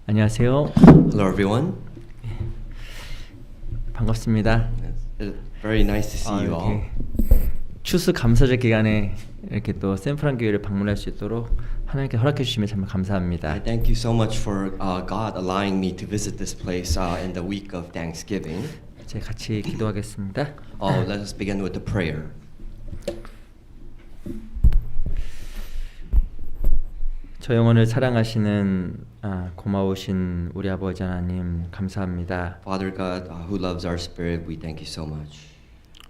안녕하세요. Hello everyone. 반갑습니다. It's very nice to see you all. 추수 감사절 기간에 이렇게 또 샌프란 교회를 방문할 수 있도록 하나님께 허락해 주시면 정말 감사합니다. I thank you so much for God allowing me to visit this place in the week of Thanksgiving. 이제 같이 기도하겠습니다. Let us begin with the prayer. 저 영혼을 사랑하시는 고마우신 우리 아버지 하나님 감사합니다. Father God, who loves our spirit, we thank you so much.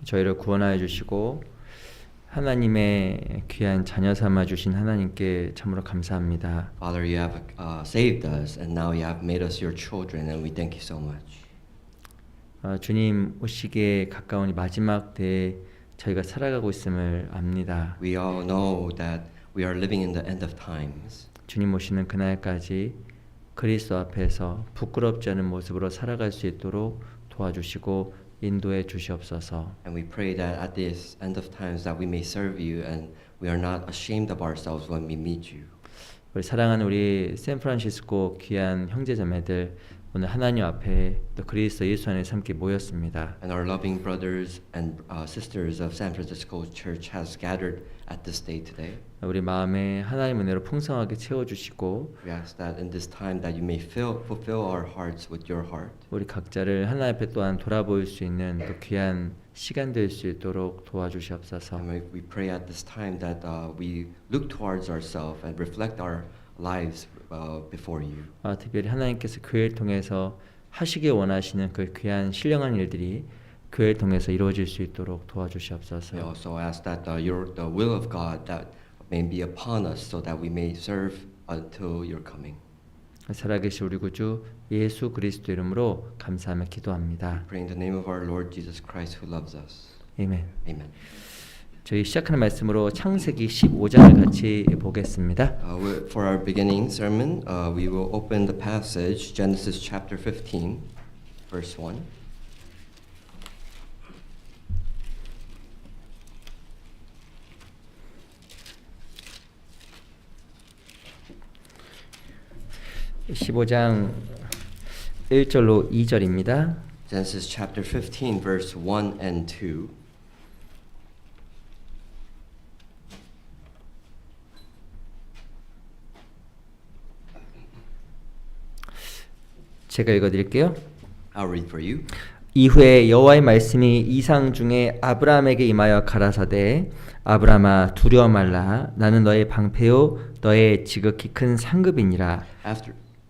저희를 구원하여 주시고 하나님의 귀한 자녀 삼아 주신 하나님께 참으로 감사합니다. Father, you have saved us, and now you have made us your children, and we thank you so much. 주님 오시기에 가까운 이 마지막 때에 저희가 살아가고 있음을 압니다. We all know that we are living in the end of times. 주님 오시는 그날까지 그리스도 앞에서 부끄럽지 않은 모습으로 살아갈 수 있도록 도와주시고 인도해 주시옵소서. And we pray that at this end of times that we may serve you and we are not ashamed of ourselves when we meet you. 우리 사랑하는 우리 샌프란시스코 귀한 형제자매들 오늘 하나님 앞에 또 그리스도 예수 안에서 함께 모였습니다. And our loving brothers and sisters of San Francisco Church has gathered at this day today. 우리 마음에 하나님 은혜로 풍성하게 채워주시고 We ask that in this time that you may fulfill our hearts with your heart. 우리 각자를 하나님 앞에 또한 돌아볼 수 있는 또 귀한 시간 될 수 있도록 도와주시옵소서. And we pray at this time that we look towards ourselves and reflect our lives before you. 특별히 하나님께서 교회를 통해서 하시길 원하시는 그 귀한 신령한 일들이 교회를 통해서 이루어질 수 있도록 도와주시옵소서. We also ask that the will of God that may be upon us so that we may serve until your coming. 살아계신 우리 구주 예수 그리스도 이름으로 감사하며 기도합니다. Pray in the name of our Lord Jesus Christ who loves us. 아멘. Amen. 저희 시작하는 말씀으로 창세기 15장을 같이 보겠습니다. For our beginning sermon, we will open the passage Genesis chapter 15, verse 1. (15장) 1절로 2절입니다. Genesis chapter 15, verse 1 and 2. 제가 읽어드릴게요. I'll read for you. 이후에 여호와의 말씀이 이상 중에 아브라함에게 임하여 가라사대 아브라함아 두려워 말라 나는 너의 방패요 너의 지극히 큰 상급이니라.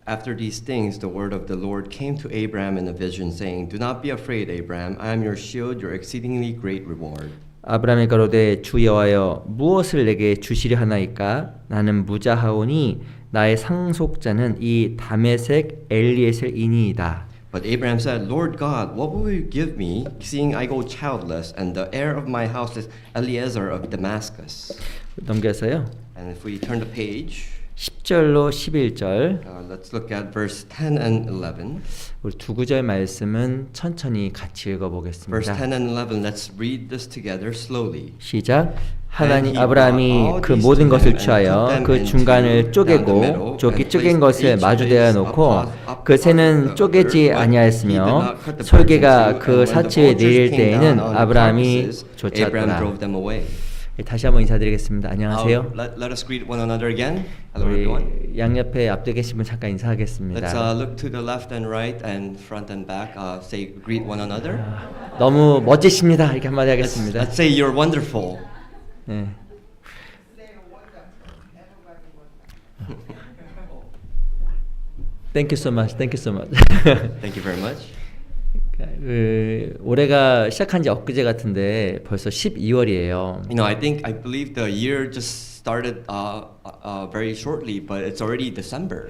After these things, the word of the Lord came to Abraham in a vision, saying, "Do not be afraid, Abraham. I am your shield, your exceedingly great reward." 아브라함이 가로되 주 여호와여 무엇을 내게 주시려 하나이까 나는 무자하오니 나의 상속자는 이 다메섹 엘리에셀이니이다. But Abraham said, "Lord God, what will you give me, seeing I go childless, and the heir of my house is Eliezer of Damascus?" 넘겨서요. And if we turn the page, 10절로 11절 let's look at verse 10 and 11. 우리 두 구절 말씀은 천천히 같이 Verse 읽어보겠습니다. 10 and 11, let's read this together slowly. 시작. 하나님 아브라함이 그 모든 것을 취하여 그 중간을 쪼개고 쪼개 쪼갠 것을 마주대어 놓고 그 새는 쪼개지 아니하였으며 솔개가 그 사치에 내릴 때에는 아브라함이 쫓았더라. 다시 한번 인사드리겠습니다. 안녕하세요. Let us greet one another again. Hello everyone. 우리 양옆에 앞에 계신 분 잠깐 인사하겠습니다. Let's look to the left and right and front and back. Say greet one another. 너무 멋지십니다. 이렇게 한마디 하겠습니다. Let's say you're wonderful. 네. Thank you so much. Thank you so much. Thank you very much. 올해가 시작한 지 엊그제 같은데 벌써 12월이에요. You know, I believe the year just started very shortly, but it's already December.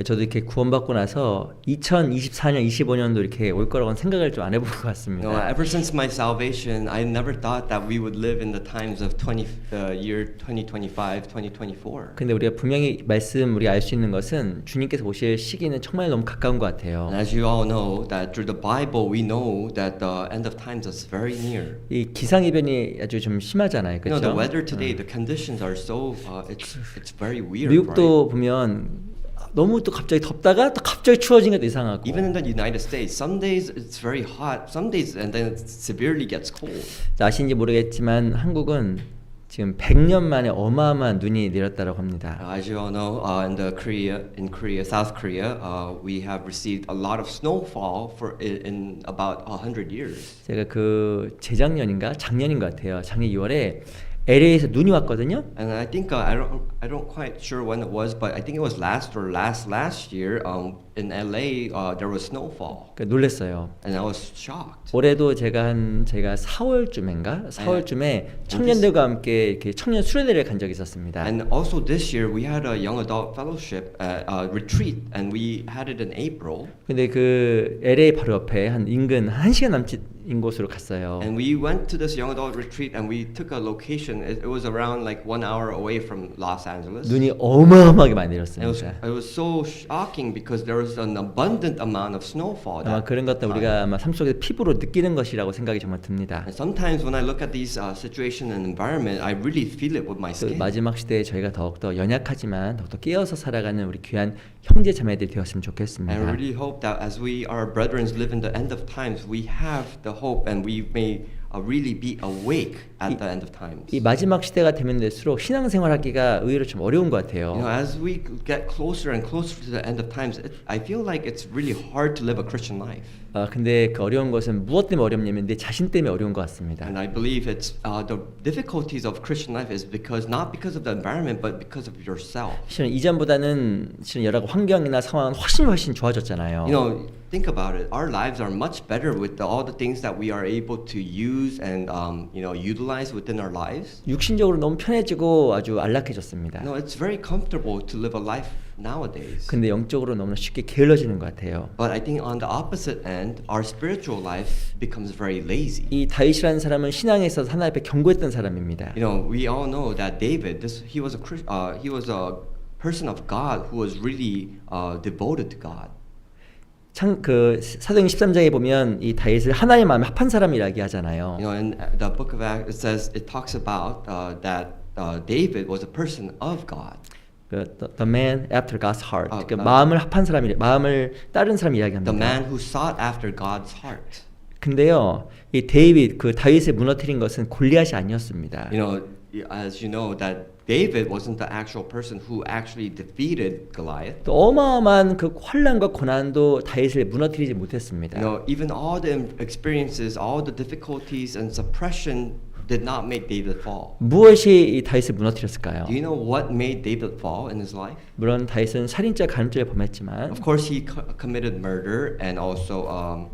저도 이렇게 구원받고 나서 2024년, 25년도 이렇게 올 거라고는 생각을 좀 안 해본 것 같습니다. You know, ever since my salvation, I never thought that we would live in the times of the year 2025, 2024. 근데 우리가 분명히 우리가 알 수 있는 것은 주님께서 오실 시기는 정말 너무 가까운 것 같아요. And as you all know, that through the Bible, we know that the end of times is very near. 이 기상이변이 아주 좀 심하잖아요, You know, the 그렇죠? weather today, the conditions are so it's very weird. 미국도 right? 보면 너무 또 갑자기 덥다가 또 갑자기 추워진 것도 이상하고. Even in the United States, some days it's very hot, some days and then it severely gets cold. 아시는지 모르겠지만 한국은 지금 100년 만에 어마어마한 눈이 내렸다고 합니다. As you all know, in Korea, South Korea, we have received a lot of snowfall in about 100 years. 제가 그 재작년인가 작년인 것 같아요. 작년 2월에 LA에서 눈이 왔거든요. And I think I don't quite sure when it was, but I think it was last year. In LA, there was snowfall, 놀랬어요. and I was shocked. 올해도 제가 4월쯤에 청년들과 함께 이렇게 청년 수련회를 간 적이 있었습니다. And also this year we had a young adult fellowship retreat, and we had it in April. 근데 그 LA 바로 옆에 인근 1시간 남짓인 곳으로 갔어요. And we went to this young adult retreat, and we took a location. It was around like 1 hour away from Los Angeles. 눈이 어마어마하게 많이 내렸습니다. It was so shocking because there was an abundant amount of snowfall. 아마 그런 것들 우리가 아마 삶 속에서 피부로 느끼는 것이라고 생각이 정말 듭니다. And sometimes when I look at these situation and environment, I really feel it with my 또 skin. 마지막 시대에 저희가 더욱더 연약하지만 더욱더 깨어서 살아가는 우리 귀한 형제 자매들이 되었으면 좋겠습니다. And I really hope that as our brethren live in the end of times, we have the hope and we may really be awake at the end of times. 이 마지막 시대가 되면 될수록 신앙생활하기가 의외로 좀 어려운 것 같아요. As we get closer and closer to the end of times, I feel like it's really hard to live a Christian life. 근데 그 어려운 것은 무엇 때문에 어렵냐면 내 자신 때문에 어려운 것 같습니다. And I believe it's the difficulties of Christian life is not because of the environment, but because of yourself. 실은 이전보다는 실은 여러 환경이나 상황은 훨씬 좋아졌잖아요. Think about it. Our lives are much better with all the things that we are able to use and utilize within our lives. 육신적으로 너무 편해지고 아주 안락해졌습니다. It's very comfortable to live a life nowadays. 근데 영적으로 너무나 쉽게 게을러지는 것 같아요. But I think on the opposite end, our spiritual life becomes very lazy. 이 다윗이라는 사람은 신앙에 있어서 하나님 앞에 견고했던 사람입니다. We all know that David, he was a person of God who was really devoted to God. 그 사도행 13장에 보면 이 다윗을 하나님 마음에 합한 사람이라 이야기하잖아요. In the book of Acts, it talks about that David was a person of God. The man after God's heart. 그 마음을 합한 사람이, 마음을 따른 사람 이야기합니다. The man who sought after God's heart. 근데요, 이 그 다윗을 무너뜨린 것은 골리앗이 아니었습니다. As you know that David wasn't the actual person who actually defeated Goliath. 또 어마어마한 그 환난과 고난도 다윗을 무너뜨리지 못했습니다. Even all the experiences, all the difficulties and suppression did not make David fall. 무엇이 이 다윗을 무너뜨렸을까요? Do you know what made David fall in his life? 물론 다윗은 살인죄, 간음죄를 범했지만, of course he committed murder and also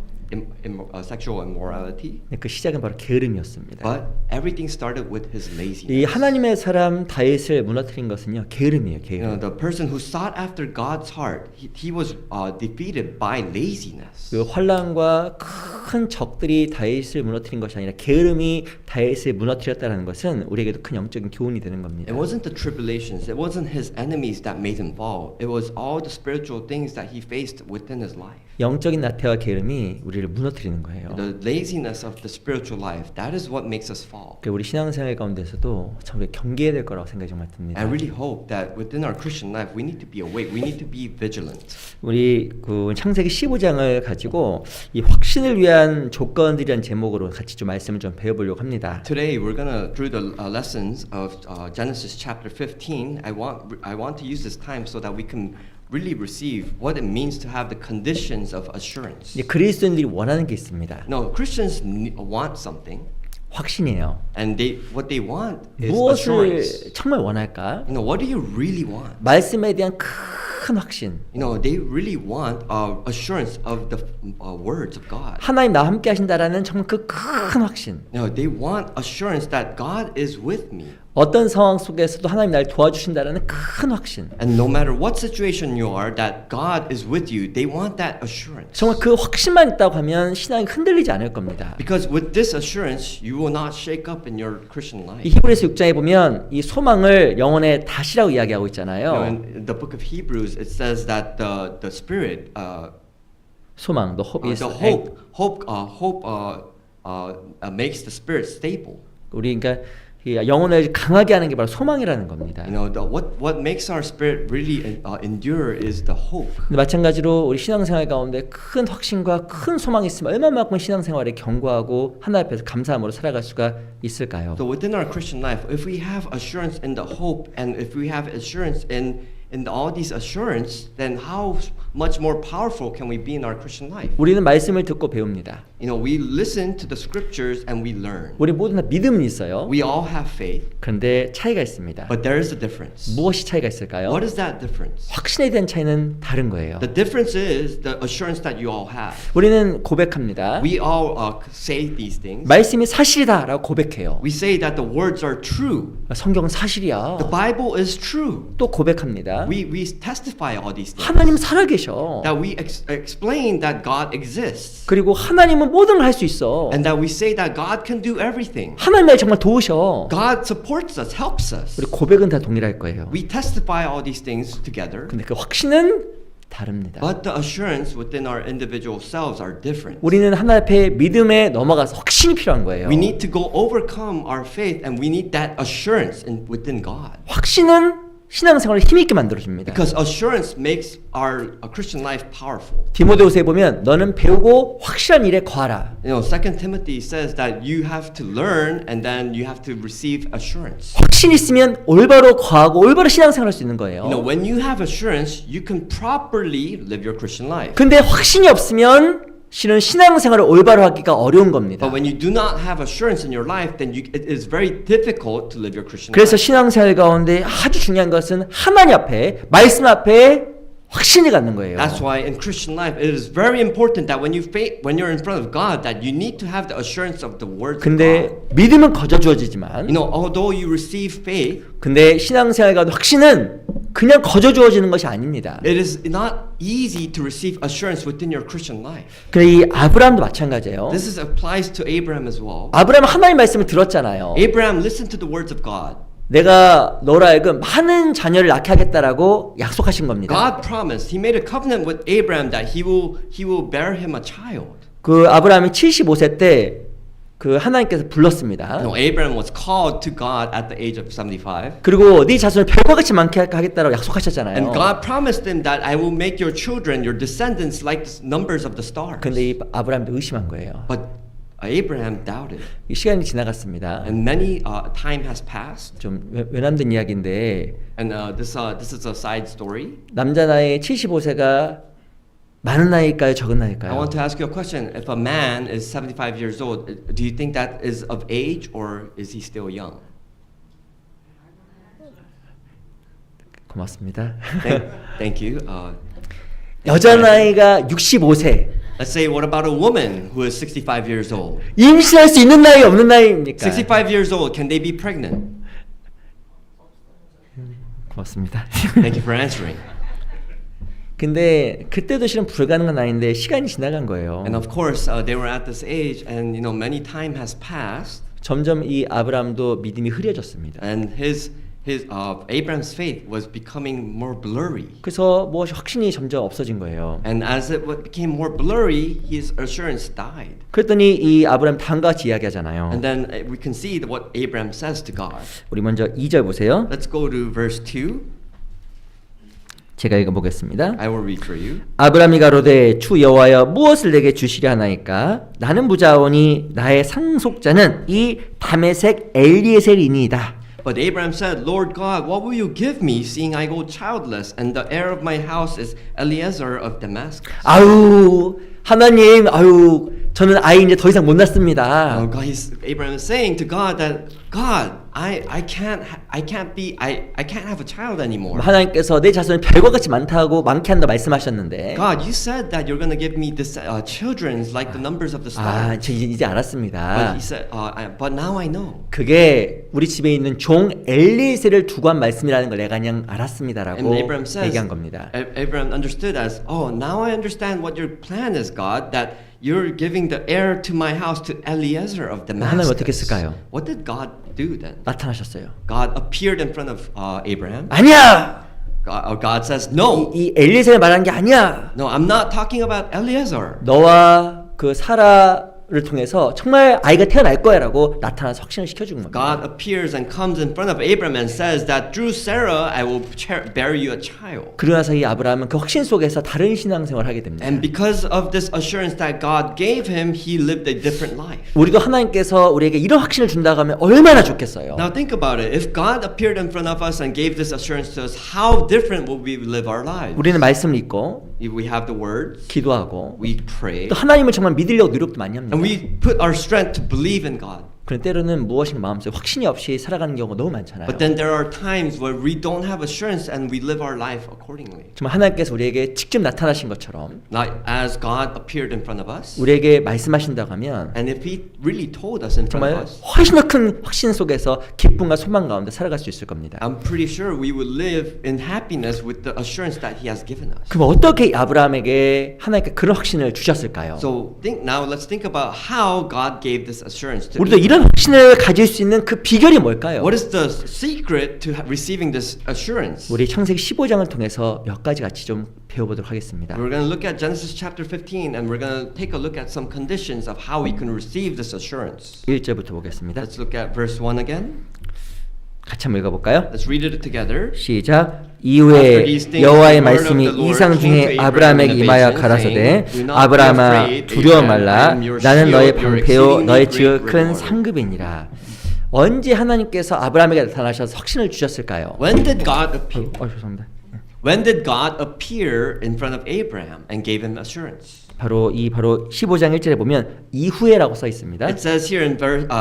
sexual immorality. 그 시작은 바로 게으름이었습니다. But everything started with his laziness. 이 하나님의 사람 다윗을 무너뜨린 것은요, 게으름이에요, 게으름. The person who sought after God's heart, he was defeated by laziness. 그 환난과 큰 적들이 다윗을 무너뜨린 것이 아니라 게으름이 다윗을 무너뜨렸다는 것은 우리에게도 큰 영적인 교훈이 되는 겁니다. It wasn't the tribulations, it wasn't his enemies that made him fall. It was all the spiritual things that he faced within his life. 영적인 나태와 게으름이 우리를 무너뜨리는 거예요. The laziness of the spiritual life, that is what makes us fall. 우리 신앙생활 가운데서도 참 우리 경계해야 될 거라고 생각이 정말 듭니다. I really hope that within our Christian life, we need to be awake. We need to be vigilant. 우리 그 창세기 15장을 가지고 이 확신을 위한 조건들이라는 제목으로 같이 좀 말씀을 좀 배워보려고 합니다. Today we're gonna through the lessons of Genesis chapter 15. I want to use this time so that we can really receive what it means to have the conditions of assurance. 그리스도인들이 원하는 게 있습니다. No, Christians want something. 확신이에요. And what they want is 무엇을 assurance. 정말 원할까? What do you really want? 말씀에 대한 큰 확신. They really want assurance of the words of God. 하나님 나와 함께 하신다라는 정말 그 큰 확신. They want assurance that God is with me. 어떤 상황 속에서도 하나님 나를 도와주신다라는 큰 확신. And no matter what situation you are, that God is with you. They want that assurance. 정말 그 확신만 있다고 하면 신앙이 흔들리지 않을 겁니다. Because with this assurance, you will not shake up in your Christian life. 이 히브리서 6장에 보면 이 소망을 영혼의 다시라고 이야기하고 있잖아요. In the book of Hebrews, it says that the spirit, 소망, the hope is hope makes the spirit stable. 우리 그러니까 영혼을 강하게 하는 게 바로 소망이라는 겁니다. You know, what makes our spirit really endure is the hope. 근데 마찬가지로 우리 신앙생활 가운데 큰 확신과 큰 소망이 있으면 얼마만큼 신앙생활에 견고하고 하나님 앞에서 감사함으로 살아갈 수가 있을까요? So within our Christian life, if we have assurance in the hope and if we have assurance in all these assurance, then how much more powerful can we be in our Christian life? 우리는 말씀을 듣고 배웁니다. You know, we listen to the scriptures and we learn. 우리 모두 다 믿음은 있어요. We all have faith, 그런데 차이가 있습니다. but there is a difference. 무엇이 차이가 있을까요? What is that difference? 확신에 대한 차이는 다른 거예요. The difference is the assurance that you all have. 우리는 고백합니다. We all say these things. 말씀이 사실이다라고 고백해요. We say that the words are true. 성경은 사실이야. The Bible is true. 또 고백합니다. We testify all these things. 하나님 살아계셔. That we explain that God exists. 그리고 하나님은 모든 걸 할 수 있어. And that we say that God can do everything. 하나님 날 정말 도우셔. God supports us, helps us. 우리 고백은 다 동일할 거예요. We testify all these things together. 근데 그 확신은 다릅니다. But the assurance within our individual selves are different. 우리는 하나님 앞에 믿음에 넘어가서 확신이 필요한 거예요. We need to go overcome our faith and we need that assurance within God. 확신은 신앙생활을 힘있게 만들어줍니다. Because assurance makes our Christian life powerful. 디모데후서에 보면 너는 배우고 확실한 일에 거하라. You know, 2 Timothy says that you have to learn and then you have to receive assurance. 확신이 있으면 올바로 거하고 올바로 신앙생활할 수 있는 거예요. You know, when you have assurance, you can properly live your Christian life. 근데 확신이 없으면 실은 신앙생활을 올바로 하기가 어려운 겁니다. But when you do not have assurance in your life, then it is very difficult to live your Christian 그래서 life. 신앙생활 가운데 아주 중요한 것은 하나님 앞에 말씀 앞에 확신을 갖는 거예요. That's why in Christian life it is very important that when you're in front of God that you need to have the assurance of the words of 근데 God. 믿음은 거저 주어지지만 You know, although you receive faith, 근데 신앙생활 가운데 확신은 그냥 거저 주어지는 것이 아닙니다. it is not easy to receive assurance within your Christian life. 그래 이 아브라함도 마찬가지예요. This applies to Abraham as well. 아브라함은 하나님 말씀을 들었잖아요. Abraham listened to the words of God. 내가 너로 하여금 많은 자녀를 낳게 하겠다라고 약속하신 겁니다. God promised. He made a covenant with Abraham that he will bear him a child. 그 아브라함이 75세 때 그 하나님께서 불렀습니다. You know, Abraham was called to God at the age of 75. 그리고 네 자손을 별과 같이 많게 하겠다라고 약속하셨잖아요. And God promised him that I will make your children, your descendants, like the numbers of the stars. 근데 이 아브라함도 의심한 거예요. But Abraham doubted. 이 시간이 지나갔습니다. And many time has passed. 좀 외람된 이야기인데 And this is a side story. 남자 나이 75세가 많은 나이일까요? 적은 I 나이일까요? want to ask you a question. If a man is 75 years old, do you think that is of age or is he still young? 고맙습니다. Thank you. 여자 나이가 65세. Let's say, what about a woman who is 65 years old? 임신할 수 있는 나이 없는 나이입니까? 65 years old, can they be pregnant? 고맙습니다. Thank you for answering. 근데 그때도 실은 불가능한 나이인데 시간이 지나간 거예요. And of course, they were at this age, and you know, many time has passed, 점점 이 아브라함도 믿음이 흐려졌습니다. and Abraham's faith was becoming more blurry. 그래서 무엇이 확신이 점점 없어진 거예요. And as it became more blurry, his assurance died. 그랬더니 이 아브라함 다음과 같이 이야기하잖아요. And then we can see what Abraham says to God. 우리 먼저 2절 보세요. Let's go to verse 2. 제가 읽어보겠습니다. I will read for you. 아브라함이 가로되 주 여호와여 무엇을 내게 주시려 하나이까? 나는 부자오니 나의 상속자는 이 다메섹 엘리에셀이니이다. But Abraham said, Lord God, what will you give me, seeing I go childless, and the heir of my house is Eliezer of Damascus? 아유 하나님, 아유 저는 아이 이제 더 이상 못 낳습니다. Abraham is saying to God that God, I can't have a child anymore. 하나님께서 내 자손이 별과 같이 많게 한다 말씀하셨는데. God, you said that you're going to give me this children like the numbers of the stars. 저 이제 알았습니다. But he said, but now I know. 그게 우리 집에 있는 종 엘리에셀을 두고 한 말씀이라는 걸 내가 그냥 알았습니다라고 And Abraham says, 얘기한 겁니다. Abraham understood as, now I understand what your plan is, God, that you're giving the heir to my house to Eliezer of Damascus. 하나님 어떻게 했을까요? What did God do then? 나타나셨어요. God appeared in front of Abraham. 아니야. God says, no. 이 엘리에셀 말한 게 아니야. No, I'm not talking about Eliezer. 너와 그 사라 아브라함을 통해서 정말 아이가 태어날 거야라고 나타나서 확신을 시켜준 겁니다. God appears and comes in front of Abraham and says that through Sarah I will bear you a child. 그러고 나서 이 아브라함은 그 확신 속에서 다른 신앙생활을 하게 됩니다. And because of this assurance that God gave him, he lived a different life. 우리도 하나님께서 우리에게 이런 확신을 준다고 하면 얼마나 좋겠어요. Now think about it. If God appeared in front of us and gave this assurance to us, how different will we live our lives? 우리는 말씀을 읽고 If we have the words, 기도하고 we pray, 또 하나님을 정말 믿으려고 노력도 많이 합니다. and we put our strength to believe in God. 그런데 때로는 무엇인가 마음속에 확신이 없이 살아가는 경우가 너무 많잖아요. But then there are times where we don't have assurance and we live our life accordingly. 정말 하나님께서 우리에게 직접 나타나신 것처럼 Like as God appeared in front of us, 우리에게 말씀하신다고 하면 and if He really told us in front of 정말 us, 훨씬 더 큰 확신 속에서 기쁨과 소망 가운데 살아갈 수 있을 겁니다. I'm pretty sure we will live in happiness with the assurance that He has given us. 그럼 어떻게 아브라함에게 하나님께 그런 확신을 주셨을까요? So let's think about how God gave this assurance to 우리도 이런 확신을 가질 수 있는 그 비결이 뭘까요? What is the secret to receiving this assurance? 우리 창세기 15장을 통해서 몇 가지 같이 좀 배워보도록 하겠습니다. We're going to look at Genesis chapter 15 and we're going to take a look at some conditions of how we can receive this assurance. 1절부터 보겠습니다. Let's look at verse 1 again. 같이 한번 읽어볼까요? Let's read it together. 시작. 이후에 여호와의 말씀이 이상 중에 아브라함에게 임하여 가라사대 아브라함아 두려워 말라 나는 너의 방패요 너의 지극한 상급이니라. 언제 하나님께서 아브라함에게 나타나셔서 확신을 주셨을까요? When did God appear? 죄송합니다. When did God appear in front of Abraham and gave him assurance? 바로 15장 1절에 보면 이후에라고 써 있습니다. It says here in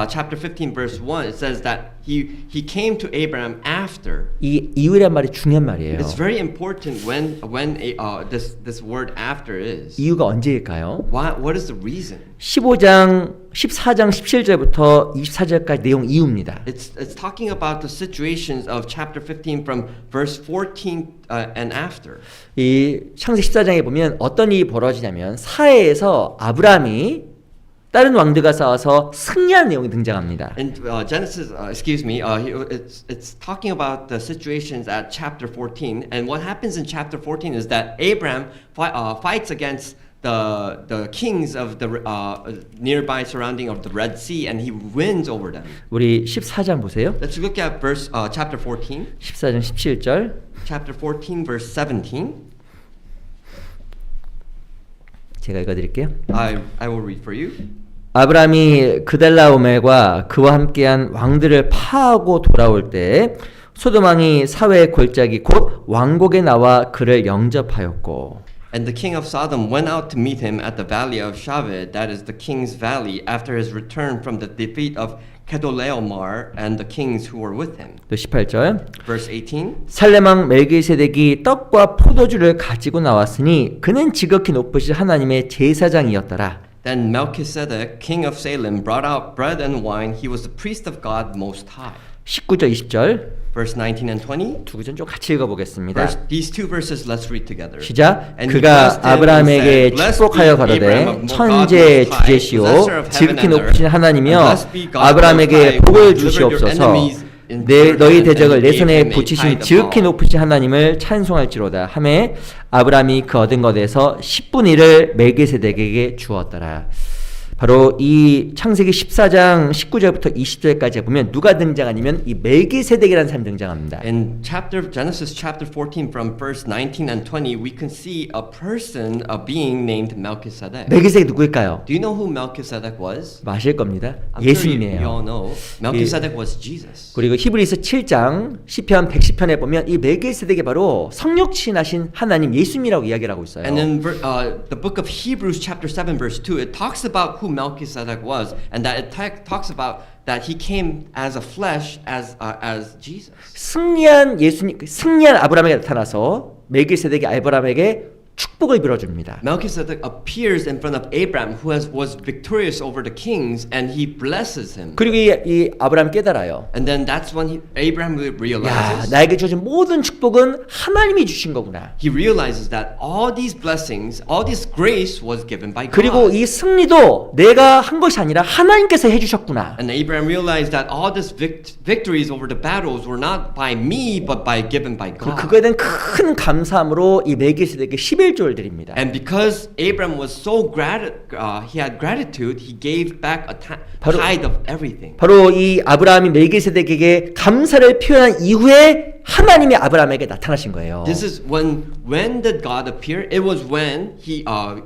chapter 15 verse 1 it says that he came to Abraham after. 이 이후란 말이 중요한 말이에요. It's very important when this word after is. 이유가 언제일까요? What is the reason? 14장 17절부터 24절까지 내용 이유입니다. It's talking about the situations of chapter 15 from verse 14 and after. 이 창세기 14장에 보면 어떤 일이 벌어지냐면 사해에서 아브라함이 다른 왕들과 싸워서 승리한 내용이 등장합니다. In Genesis, it's talking about the situations at chapter 14, and what happens in chapter 14 is that Abraham fights against the kings of the nearby surrounding of the Red Sea, and he wins over them. 우리 14장 보세요. Let's look at chapter 14. 14장 17절. Chapter 14, verse 17. 제가 읽어드릴게요. I will read for you. 아브라함이 그달라오멜과 그와 함께한 왕들을 파하고 돌아올 때 소돔 왕이 사회의 골짜기 곧 왕곡에 나와 그를 영접하였고 And the king of Sodom went out to meet him at the valley of Shaveh, that is the king's valley, after his return from the defeat of Kedorlaomer and the kings who were with him. 또 18절 Verse 18. 살렘 왕 멜기세덱이 떡과 포도주를 가지고 나왔으니 그는 지극히 높으신 하나님의 제사장이었더라. Then Melchizedek, king of Salem, brought out bread and wine. He was the priest of God Most High. 19절 20절 Verse 19 and 20. 두 구절 좀 같이 읽어보겠습니다. These two verses let's read together. 시작. And he 그가 blessed him and 아브라함에게 said, Blessed 축복하여 be 가로되 Abraham, 천지의 God most high, 주제시오 possessor of heaven 지극히 and earth, 높으신 하나님이여 and blessed be God 아브라함에게 most high, 복을 who delivered your 주시옵소서 enemies in 내 your 너희 hand 대적을 and 내 gave 손에 him a 붙이신 tithe of 지극히 all. 높으신 하나님을 찬송할지로다 하매 아브라함이 그 얻은 것에서 10분의 1을 멜기세덱에게 주었더라. 바로 이 창세기 14장 19절부터 20절까지 보면 누가 등장하냐면 이 멜기세덱이라는 사람이 등장합니다. In Genesis chapter 14 from verse 19 and 20 we can see a person, a being named Melchizedek. 멜기세덱 누구일까요? Do you know who Melchizedek was? 아실 겁니다. I'm sure you 예수님이에요. all know. Melchizedek was Jesus. 그리고 히브리서 7장 시편 110편에 보면 이 멜기세덱이 바로 성육신하신 하나님 예수님이라고 이야기를 하고 있어요. And in the book of Hebrews chapter 7 verse 2 it talks about who Melchizedek was and that it talks about that he came as a flesh as Jesus. 승리한 예수님, 승리한 아브라함에게 나타나서 멜기세덱이 아브라함에게 축복을 빌어줍니다. Melchizedek appears in front of Abraham who was victorious over the kings and he blesses him. 그리고 이 아브라함 깨달아요. And then that's when Abraham 야, realizes. 나에게 주어진 모든 축복은 하나님이 주신 거구나. He realizes that all these blessings, all this grace was given by God. 그리고 이 승리도 내가 한 것이 아니라 하나님께서 해주셨구나. And Abraham realized that all these victories over the battles were not by me but by given by God. 그거에 대한 큰 감사함으로 이 멜기세덱에게 11조를 쫄들입니다. And because Abraham was so he had gratitude, he gave back a 바로- tithe of everything. 바로 이 아브라함이 멜기세덱에게 감사를 표현한 이후에 하나님이 아브라함에게 나타나신 거예요. This is when did God appear? It was when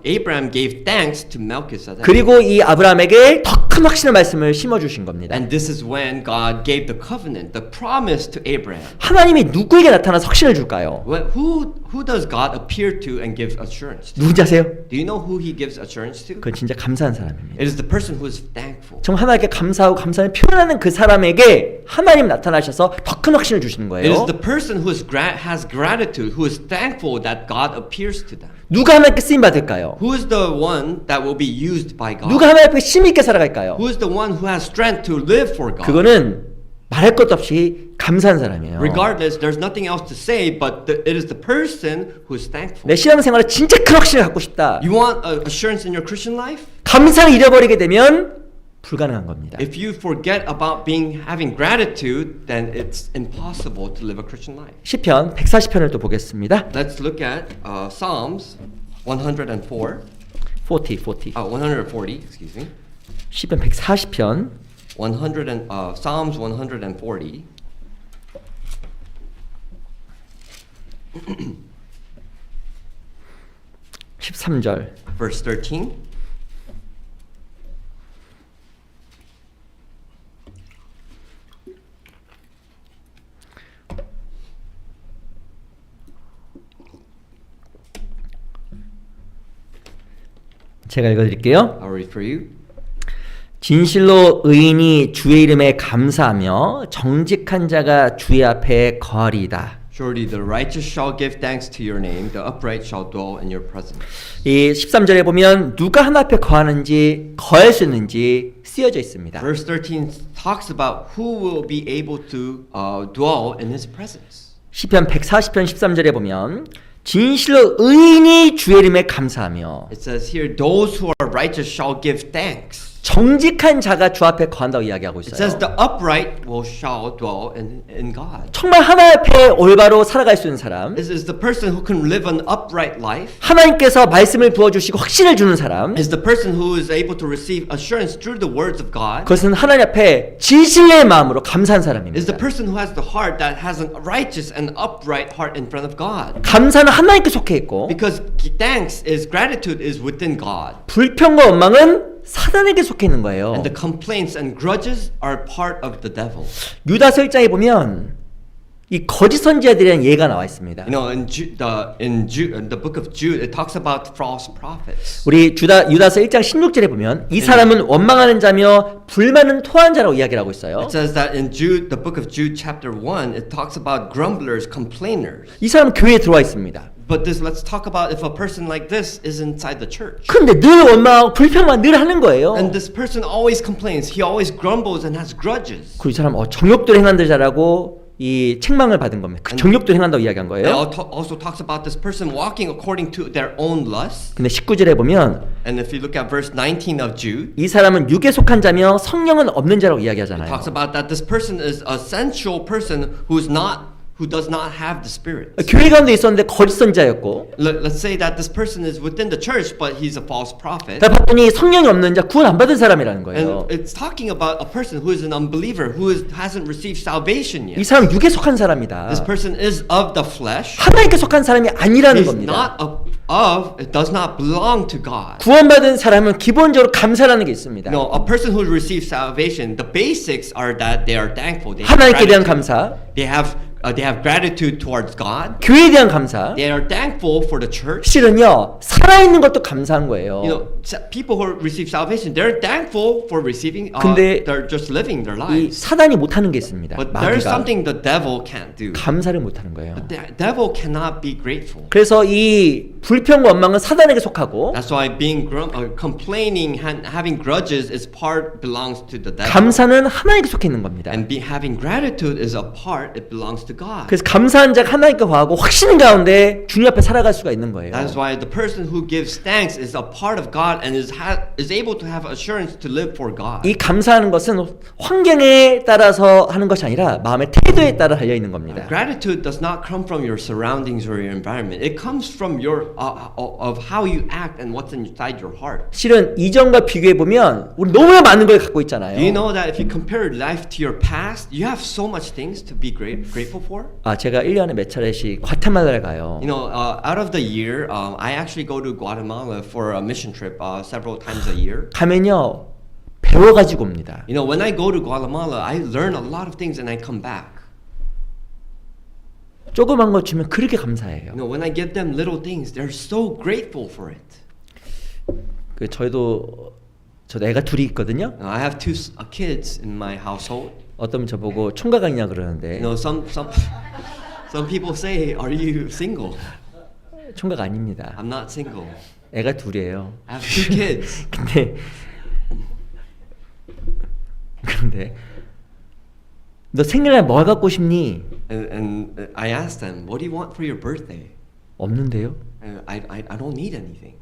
Abraham gave thanks to Melchizedek. 그리고 이 아브라함에게 더 큰 확신의 말씀을 심어주신 겁니다. And this is when God gave the covenant, the promise to Abraham. 하나님이 누구에게 나타나서 확신을 줄까요? Who does God appear to and give assurance to? 누군지 아세요? Do you know who he gives assurance to? 그건 진짜 감사한 사람입니다. It is the person who is thankful. 정말 하나님께 감사하고 감사를 표현하는 그 사람에게 하나님 나타나셔서 더 큰 확신을 주시는 It is 거예요. the person who has gratitude, who is thankful that God appears to them. 누가 하나님께 쓰임 받을까요? Who is the one that will be used by God? 누가 하나님께 힘 있게 살아갈까요? Who is the one who has strength to live for God? 그거는 말할 것도 없이 감사한 사람이에요. Regardless, there's nothing else to say, but it is the person who is thankful. 내 신앙생활에 진짜 큰 확신을 갖고 싶다. You want assurance in your Christian life? 감사를 잃어버리게 되면 불가능한 겁니다. If you forget about having gratitude, then it's impossible to live a Christian life. 시편 140편을 또 보겠습니다. Let's look at Psalms 104. 140, excuse me. 시편 140편 Psalms 140. 13절. Verse 13. 제가 읽어드릴게요. I'll read for you. 진실로 의인이 주의 이름에 감사하며 정직한 자가 주의 앞에 거하리이다. Surely the righteous shall give thanks to your name, the upright shall dwell in your presence. 이 13절에 보면 누가 하나 앞에 거하는지 거할 수 있는지 쓰여져 있습니다. Verse 13 talks about who will be able to dwell in his presence. 시편 140편 13절에 보면 진실로 의인이 주의 이름에 감사하며 It says here, those who are righteous shall give thanks. 정직한 자가 주 앞에 거한다고 이야기하고 It says 있어요. the upright shall dwell in God. 정말 하나님 앞에 올바로 살아갈 수 있는 사람, This is the person who can live an upright life. 하나님께서 말씀을 부어주시고 확신을 주는 사람, Is the person who is able to receive assurance through the words of God. 그것은 하나님 앞에 진실의 마음으로 감사한 Is 사람입니다. the person who has the heart that has a righteous and upright heart in front of God. 감사는 하나님께 속해 있고 Because gratitude is within God. 불평과 원망은 사단에게 속해 있는 거예요. And the complaints and grudges are part of the devil. 유다서 1장에 보면 이 거짓 선지자들에 대한 예가 나와 있습니다. You know, in the book of Jude, it talks about false prophets. 우리 유다서 1장 16절에 보면 이 사람은 원망하는 자며 불만은 토하는 자라고 이야기를 하고 있어요. It says that in Jude, the book of Jude, chapter 1, it talks about grumblers, complainers. 이 사람은 교회에 들어와 있습니다. But let's talk about if a person like this is inside the church. 근데 늘 원망하고 불평만 늘 하는 거예요. And this person always complains. He always grumbles and has grudges. 그 사람 정욕대로 행한다 자라고 이 책망을 받은 겁니다. 그 정욕대로 행한다고 이야기한 It 거예요. also talks about this person walking according to their own lusts. 근데 19절에 보면 And if you look at verse 19 of Jude, 이 사람은 육에 속한 자며 성령은 없는 자라고 it 이야기하잖아요. talks about that this person is a sensual person who does not have the Spirit. 교회 가운데 있었는데 거짓 선지자였고 Let's say that this person is within the church, but he's a false prophet. 다 봤더니 성령이 없는 자 구원 안 받은 사람이라는 거예요. And it's talking about a person who is an unbeliever, who hasn't received salvation 이 yet. 사람은 육에 속한 사람이다. This person is of the flesh. 하나님께 속한 사람이 아니라는 He's 겁니다. it does not belong to God. 구원받은 사람은 기본적으로 감사라는 게 있습니다. No, a person who receives salvation, the basics are that they are thankful. They have 하나님께 대한 gratitude. 감사, They have gratitude towards God. 교회에 대한 감사. They are thankful for the church. 실은요 살아있는 것도 감사한 거예요. You know, people who receive salvation, they're thankful for receiving. 근데 They're just living their 이 lives. 사단이 못하는 게 있습니다. But there's 마귀가 something the devil can't do. 감사를 못하는 거예요. The devil cannot be grateful. 그래서 이 불평과 원망은 사단에게 속하고 That's why complaining and having grudges belongs to the devil. 감사는 하나님께 속해 있는 겁니다. And having gratitude is a part. It belongs to God. 그래서 감사한 자가 하나님께 거하고 확신 가운데 주님 앞에 살아갈 수가 있는 거예요. That's why the person who gives thanks is a part of God and is able to have assurance to live for God. 이 감사하는 것은 환경에 따라서 하는 것이 아니라 마음의 태도에 따라 달려 있는 겁니다. Gratitude does not come from your surroundings or your environment. It comes from your of how you act and what's inside your heart. 실은 이전과 비교해 보면 우리 너무나 많은 걸 갖고 있잖아요. Do you know that if you compare life to your past, you have so much things to be grateful for? 제가 1년에 몇 차례씩 과테말라를 가요. You know, out of the year, I actually go to Guatemala for a mission trip several times a year. 가면요 배워가지고 옵니다. You know, when I go to Guatemala, I learn a lot of things and I come back. 조그만 거 주면 그렇게 감사해요. You know, when I give them little things, they're so grateful for it. 저도 애가 둘이 있거든요. Now, I have two kids in my household. 어떤 분 저보고 총각 아니냐 그러는데 You know, some people say, "Are you single?" 총각 아닙니다. I'm not single. 애가 둘이에요. I have two kids. 그런데 너 생일날 뭐 갖고 싶니? And I asked them, "What do you want for your birthday?" 없는데요. I don't need anything.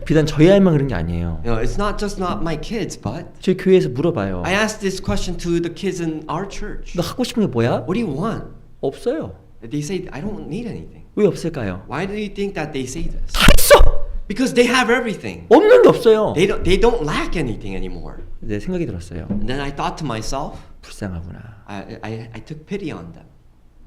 비단 저희 아이만 그런 게 아니에요. You know, it's not my kids, but 저희 교회에서 물어봐요. I asked this question to the kids in our church. 너 갖고 싶은 게 뭐야? What do you want? 없어요. They say, I don't need anything. 왜 없을까요? Why do you think that they say this? 다 있어. Because they have everything. 없는 게 없어요. They don't lack anything anymore. 네, 생각이 들었어요. And then I thought to myself, 불쌍하구나. I took pity on them.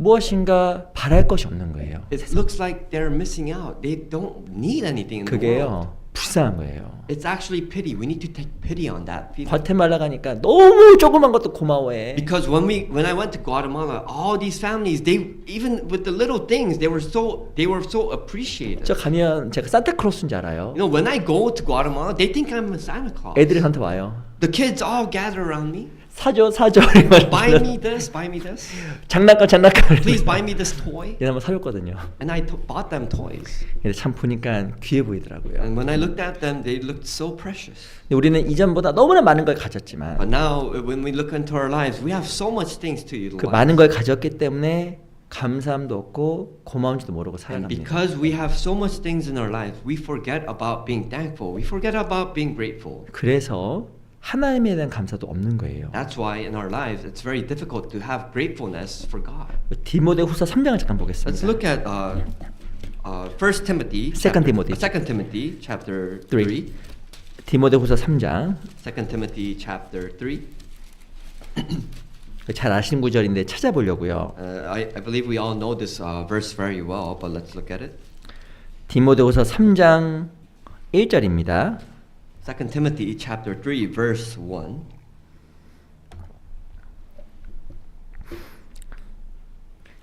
무엇인가 바랄 것이 없는 거예요. It looks like they're missing out. They don't need anything in the world. 그게요. 불쌍한 거예요. It's actually pity. We need to take pity on that feeling. 과테말라 가니까 너무 조그만 것도 고마워해. Because when I went to Guatemala, all these families, they even with the little things, they were so appreciated. 저 가면 제가 산타클로스인 줄 알아요. You know, when I go to Guatemala, they think I'm a Santa Claus. 애들이 저한테 와요. The kids all gather around me. 사줘. Buy me this, buy me this. 장난감. Please buy me this toy. 얘네 한번 사줬거든요. And I bought them toys. 근데 참 보니까 귀해 보이더라고요. And when I looked at them, they looked so precious. 근데 우리는 이전보다 너무나 많은 걸 가졌지만 But now, when we look into our lives, we have so much things to 그 utilize. 많은 걸 가졌기 때문에 감사함도 없고 고마운지도 모르고 And 살아갑니다. because we have so much things in our lives, we forget about being thankful. We forget about being grateful. 그래서 하나님에 대한 감사도 없는 거예요. That's why in our lives it's very difficult to have gratefulness for God. 디모데후서 3장을 잠깐 Let's 보겠습니다. look at 1 Timothy, Second Timothy. 2 Timothy chapter 3. Three. 디모데후서 3장 2 Timothy chapter 3. 잘 아시는 구절인데 찾아보려고요. I believe we all know this verse very well, but let's look at it. 디모데후서 3장 1절입니다. 2 Timothy chapter 3 verse 1.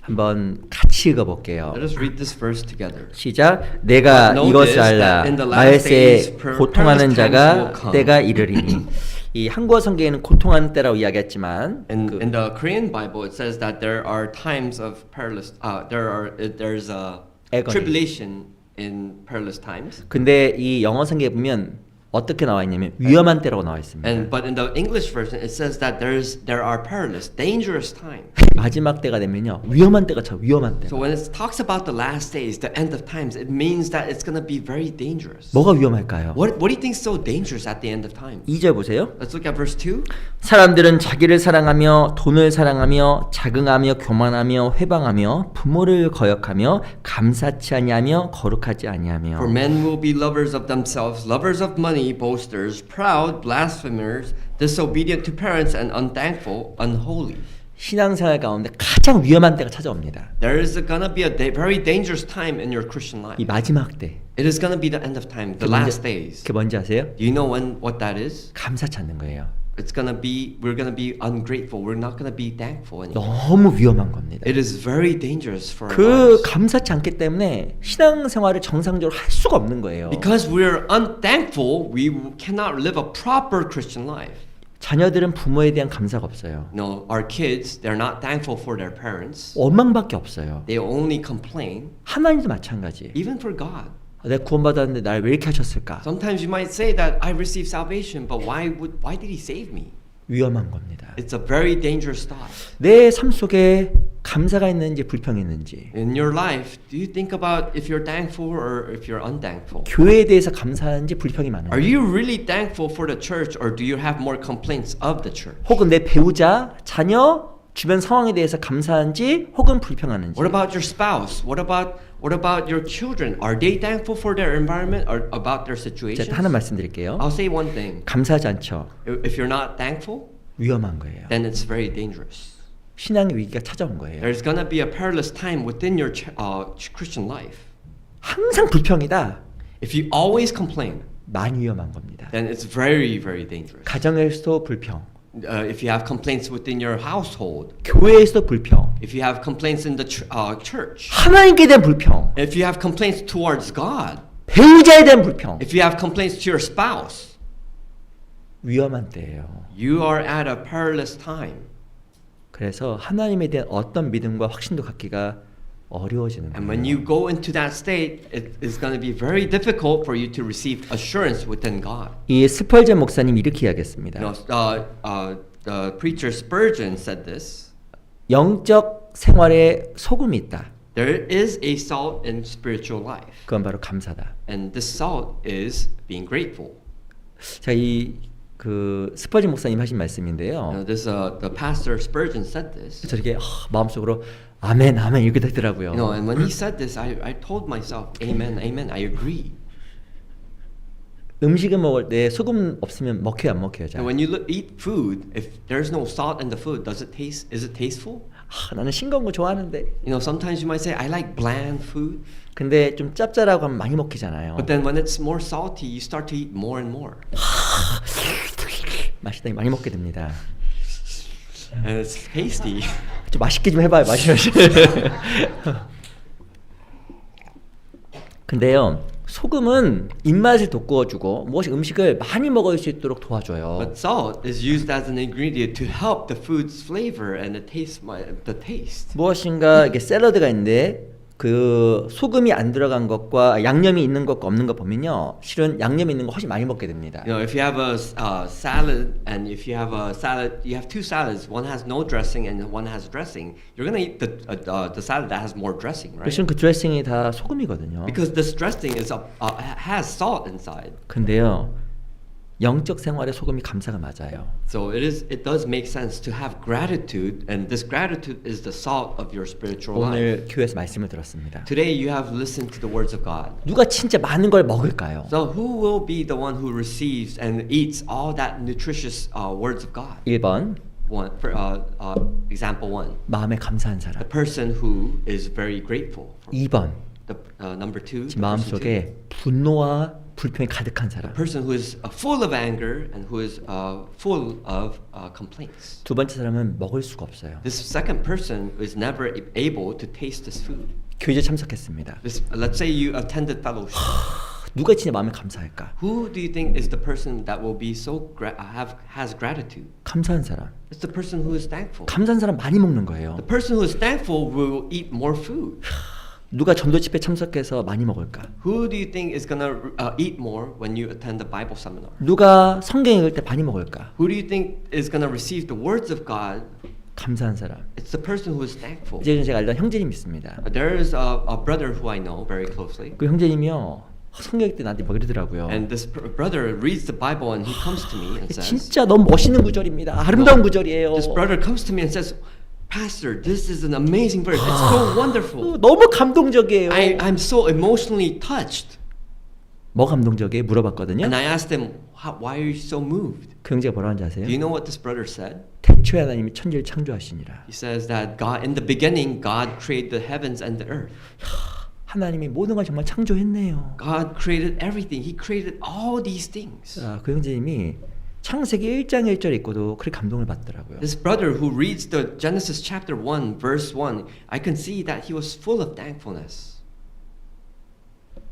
한번 같이 읽어볼게요. Let us read this verse together. 시작. 내가 But know 이것을 this, 알라. that in the last 말세에 days 고통하는 perilous times 자가 will come. 때가 이르리니. 이 한국어 성경에는 고통하는 때라고 이야기했지만 In the Korean Bible, it says that there are times of perilous. There's a agony. tribulation in perilous times. 근데 이 영어 성경에 보면 어떻게 나와 있냐면 위험한 때라고 나와 있습니다. But in the English version, it says that there are perilous, dangerous times. 마지막 때가 되면요 위험한 때가 차 위험한 때. So when it talks about the last days, the end of times, it means that it's gonna be very dangerous. 뭐가 위험할까요? What do you think is so dangerous at the end of time? 2절 보세요. Let's look at verse 2. 사람들은 자기를 사랑하며 돈을 사랑하며 자긍하며 교만하며 회방하며 부모를 거역하며 감사치 아니하며 거룩하지 아니하며 For men will be lovers of themselves, lovers of money, boasters, proud, blasphemers, disobedient to parents, and unthankful, unholy. 신앙생활 가운데 가장 위험한 때가 찾아옵니다. There is gonna be a very dangerous time in your Christian life. 이 마지막 때. It is gonna be the end of time, the last days. 그게 뭔지 아세요? Do you know what that is? 감사치 않는 거예요. We're gonna be ungrateful. We're not gonna be thankful anymore. 너무 위험한 겁니다. It is very dangerous for our 그 lives. 감사치 않기 때문에 신앙생활을 정상적으로 할 수가 없는 거예요. Because we're unthankful, we cannot live a proper Christian life. 자녀들은 부모에 대한 감사가 없어요. No, our kids, they're not thankful for their parents. 원망밖에 없어요. They only complain, 하나님도 마찬가지. even for God. 내가 구원받았는데 날 왜 이렇게 하셨을까? Sometimes you might say that I received salvation, but why did He save me? 위험한 겁니다. It's a very dangerous thought. 내 삶 속에 감사가 있는지 불평이 있는지, In your life, do you think about if you're thankful or if you're unthankful? 교회에 대해서 감사하는지 불평이 많은지, Are you really thankful for the church or do you have more complaints of the church? 혹은 내 배우자, 자녀 주변 상황에 대해서 감사한지 혹은 불평하는지. What about your spouse? What about your children? Are they thankful for their environment or about their situations? 제가 하나 말씀드릴게요. I'll say one thing. 감사하지 않죠. If you're not thankful, 위험한 거예요. then it's very dangerous. 신앙의 위기가 찾아온 거예요. There's gonna be a perilous time within your Christian life. 항상 불평이다. If you always complain, 많이 위험한 겁니다. then it's very, very dangerous. 가정에서도 불평, If you have complaints within your household, 교회에서도 불평, if you have complaints in the church, 하나님께 대한 불평, if you have complaints towards God, 배우자에 대한 불평, if you have complaints to your spouse, 위험한 때예요. you are at a perilous time. 그래서 하나님에 대한 어떤 믿음과 확신도 갖기가 어려워지는 And when 거예요. you go into that state, it is going to be very difficult for you to receive assurance within God. 이 스펄전 목사님이 이렇게 이야기했습니다. The preacher Spurgeon said this. 영적 생활에 소금이 있다. There is a salt in spiritual life. 그건 바로 감사다. And this salt is being grateful. 자, 그 스펄전 목사님 하신 말씀인데요. The pastor Spurgeon said this. 저렇게 마음속으로 아멘, 아멘 이렇게 되더라고요. And when he said this, I told myself, Amen, Amen. I agree. 음식을 먹을 때 소금 없으면 먹혀요, 안 먹혀요? 잘? And when you eat food, if there's no salt in the food, is it tasteful? 나는 싱거운 거 좋아하는데. Sometimes you might say, I like bland food. 근데 좀 짭짤하고 하면 많이 먹히잖아요. But then when it's more salty, you start to eat more and more. 맛있다, 많이 먹게 됩니다. And it's tasty. 좀 맛있게 좀 해봐요, 맛있게. 근데요, 소금은 입맛을 돋구어주고 무엇이 음식을 많이 먹을 수 있도록 도와줘요. But salt is used as an ingredient to help the food's flavor and the taste. 무엇인가 이게 샐러드가 있는데 그 소금이 안 들어간 것과 양념이 있는 것과 없는 것 보면요, 실은 양념이 있는 거 훨씬 많이 먹게 됩니다. If you have a salad and if you have a salad, you have two salads. One has no dressing and one has dressing. You're gonna eat the salad that has more dressing, right? 실은 그 드레싱이 다 소금이거든요. Because this dressing has salt inside. 근데요, 영적 생활에 소금이 감사가 맞아요. So it does make sense to have gratitude, and this gratitude is the salt of your spiritual life. 오늘 교회에서 말씀을 들었습니다. Today you have listened to the words of God. 누가 진짜 많은 걸 먹을까요? So who will be the one who receives and eats all that nutritious words of God? 1번 Example 1. 마음에 감사한 사람. The person who is very grateful. 2번 Number 2. 마음속에 분노와 불평이 가득한 사람. The person who is full of anger and who is full of complaints. 두 번째 사람은 먹을 수가 없어요. This second person is never able to taste this food. 교제 참석했습니다. Let's say you attended fellowship. 누가 진짜 마음에 감사할까? Who do you think is the person that will be has gratitude? 감사한 사람. It's the person who is thankful. 감사한 사람 많이 먹는 거예요. The person who is thankful will eat more food. 누가 전도 집회 참석해서 많이 먹을까? Who do you think is gonna eat more when you attend the Bible seminar? 누가 성경 읽을 때 많이 먹을까? Who do you think is gonna receive the words of God? 감사한 사람. It's the person who is thankful. 이제 제가 알던 형제님 있습니다. There is a brother who I know very closely. 그 형제님이요, 성경 읽을 때 나한테 막 이러더라고요. And this brother reads the Bible and he comes to me and says, 진짜 너무 멋있는 구절입니다. 아름다운 구절이에요. This brother comes to me and says, Pastor, this is an amazing verse. It's so wonderful. 너무 감동적이에요. I'm so emotionally touched. 뭐 감동적이에요? 물어봤거든요. And I asked him, why are you so moved? 그 형제가 뭐라고 하는지 아세요? Do you know what this brother said? 태초에 하나님이 천지를 창조하시니라. He says that in the beginning, God created the heavens and the earth. 하나님이 모든 걸 정말 창조했네요. God created everything. He created all these things. 그 형제님이 창세기 1장 1절 읽고도 그렇게 감동을 받더라고요. This brother who reads the Genesis chapter 1 verse 1, I can see that he was full of thankfulness.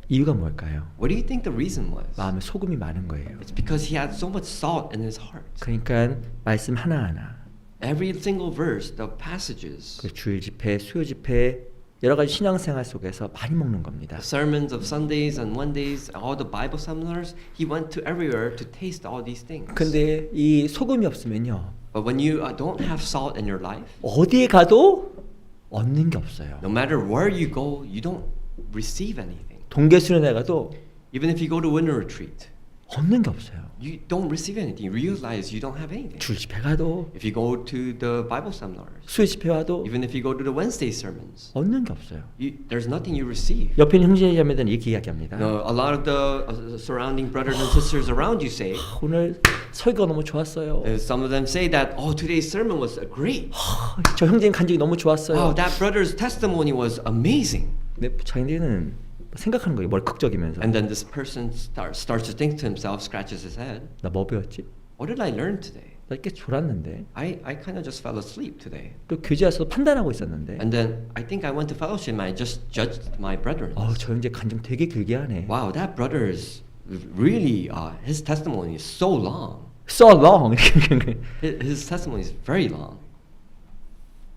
이유가 뭘까요? What do you think the reason was? 마음에 소금이 많은 거예요. It's because he had so much salt in his heart. 그러니까 말씀 하나하나, Every single verse, the passages, 그 주일 집회, 수요 집회, 여러 가지 신앙생활 속에서 많이 먹는 겁니다. the sermons of Sundays and Mondays, all the Bible seminars, he went to everywhere to taste all these things. 근데 이 소금이 없으면요, But when you don't have salt in your life, 어디에 가도 얻는 게 없어요. no matter where you go, you don't receive anything. 동계 수련회 가도 Even if you go to winter retreat, 얻는 게 없어요. You don't receive anything. You realize you don't have anything. 줄 집회 가도 If you go to the Bible seminars, 수요 집회 와도 even if you go to the Wednesday sermons, 얻는 게 없어요. there's nothing you receive. 옆에 있는 형제자매들은 이렇게 이야기합니다. No, a lot of the surrounding brothers and sisters around you say, 오늘 설교가 너무 좋았어요. some of them say that, oh, today's sermon was great. 저 형제님 간증이 너무 좋았어요. Wow, that brother's testimony was amazing. 근데 자기들은 생각하는 거예요. 뭘 극적이면서. And then this person starts to think to himself, scratches his head. 나 뭐 배웠지? What did I learn today? 나 이렇게 졸았는데. I kind of just fell asleep today. 또 교제 와서 판단하고 있었는데. And then I think I went to fellowship and I just judged my brethren. 저 형제 간증 되게 길게 하네. Wow, that brother is really, his testimony is so long. So long. His testimony is very long.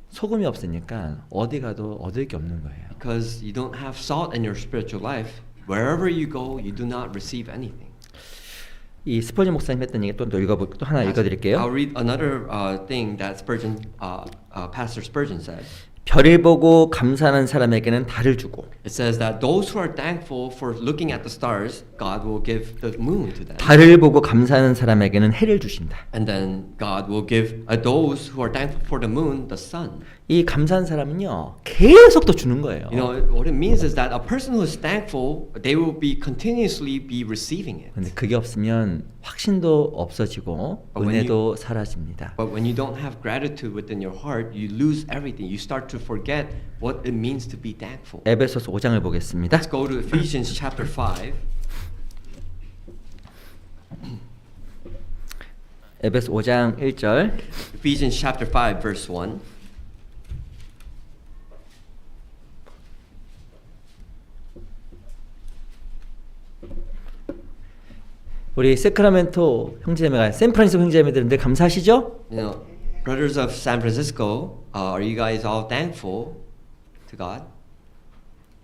소금이 없으니까 어디 가도 얻을 게 없는 거예요. Because you don't have salt in your spiritual life, wherever you go, you do not receive anything. 이 스퍼전 목사님 했던 얘기 또 하나 읽어드릴게요. I'll read another thing that Spurgeon, Pastor Spurgeon said. 별을 보고 감사하는 사람에게는 달을 주고 It says that those who are thankful for looking at the stars, God will give the moon to them. 달을 보고 감사하는 사람에게는 해를 주신다. And then God will give those who are thankful for the moon, the sun. 이 감사한 사람은요 계속 또 주는 거예요. You know what it means is that a person who is thankful, they will be continuously be receiving it. 근데 그게 없으면 확신도 없어지고 은혜도 사라집니다. But when you don't have gratitude within your heart, you lose everything. You start to forget what it means to be thankful. 에베소서 5장을 보겠습니다. Let's go to Ephesians chapter 5. 에베소 5장 1절. Ephesians chapter 5 verse 1. 우리 세크라멘토 형제자매가 샌프란시스코 형제자매들은 늘 감사하시죠? You know, brothers of San Francisco, are you guys all thankful to God?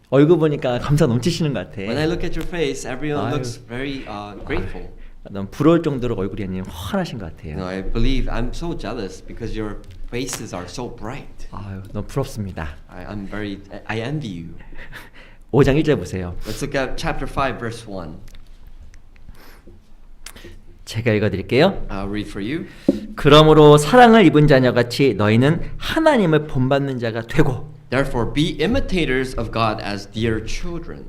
얼굴 보니까 감사 넘치시는 것 같아. When I look at your face, everyone 아유. looks very grateful. 너무 부러울 정도로 얼굴이 아니면 환하신 것 You 같아요. know, I believe I'm so jealous because your faces are so bright. 아유, 너무 부럽습니다. I envy you. 5장 1절 보세요. Let's look at chapter 5 verse 1. 제가 읽어드릴게요. I'll read for you. 그러므로 사랑을 입은 자녀같이 너희는 하나님을 본받는 자가 되고. Therefore be imitators of God as dear children.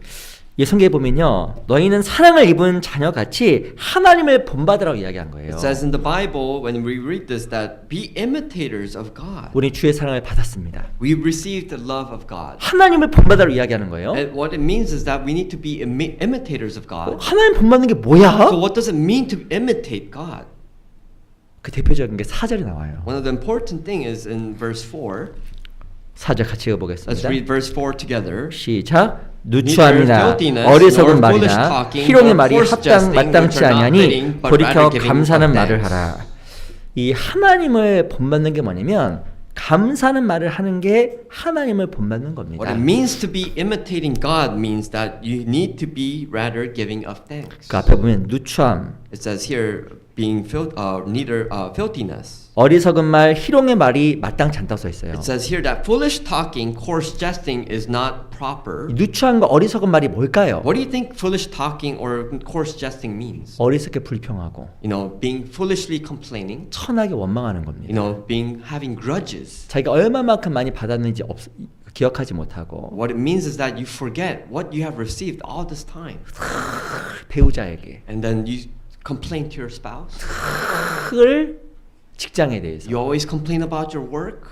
이 성경에 보면요, 너희는 사랑을 입은 자녀같이 하나님을 본받으라고 이야기한 거예요. It says in the Bible when we read this that be imitators of God. 우리 주의 사랑을 받았습니다. We received the love of God. 하나님을 본받으라고 이야기하는 거예요. And what it means is that we need to be imitators of God. 하나님 본받는 게 뭐야? So what does it mean to imitate God? 그 대표적인 게 4절에 나와요. One of the important thing is in verse 4. 4절 같이 Let's 읽어보겠습니다. read verse 4 together. 시작. 누추함이나 어리석은 말이나 희롱의 말이 마땅치 아니하니 돌이켜 감사하는 말을 하라. 이 하나님을 본받는 게 뭐냐면 감사하는 말을 하는 게 하나님을 본받는 겁니다. What it means to be imitating God means that you need to be rather giving of thanks. 그 앞에 보면 누추함, It says here being neither filthiness. 어리석은 말, 희롱의 말이 마땅치 않다고 써 있어요. It says here that foolish talking, coarse jesting is not proper. 누추함과 어리석은 말이 뭘까요? What do you think foolish talking or coarse jesting means? 어리석게 불평하고 You know, being foolishly complaining. 천하게 원망하는 겁니다. You know, having grudges. 자기가 얼마만큼 많이 받았는지 기억하지 못하고 What it means is that you forget what you have received all this time, 배우자에게 and then you complain to your spouse. 을 직장에 대해서 You always complain about your work.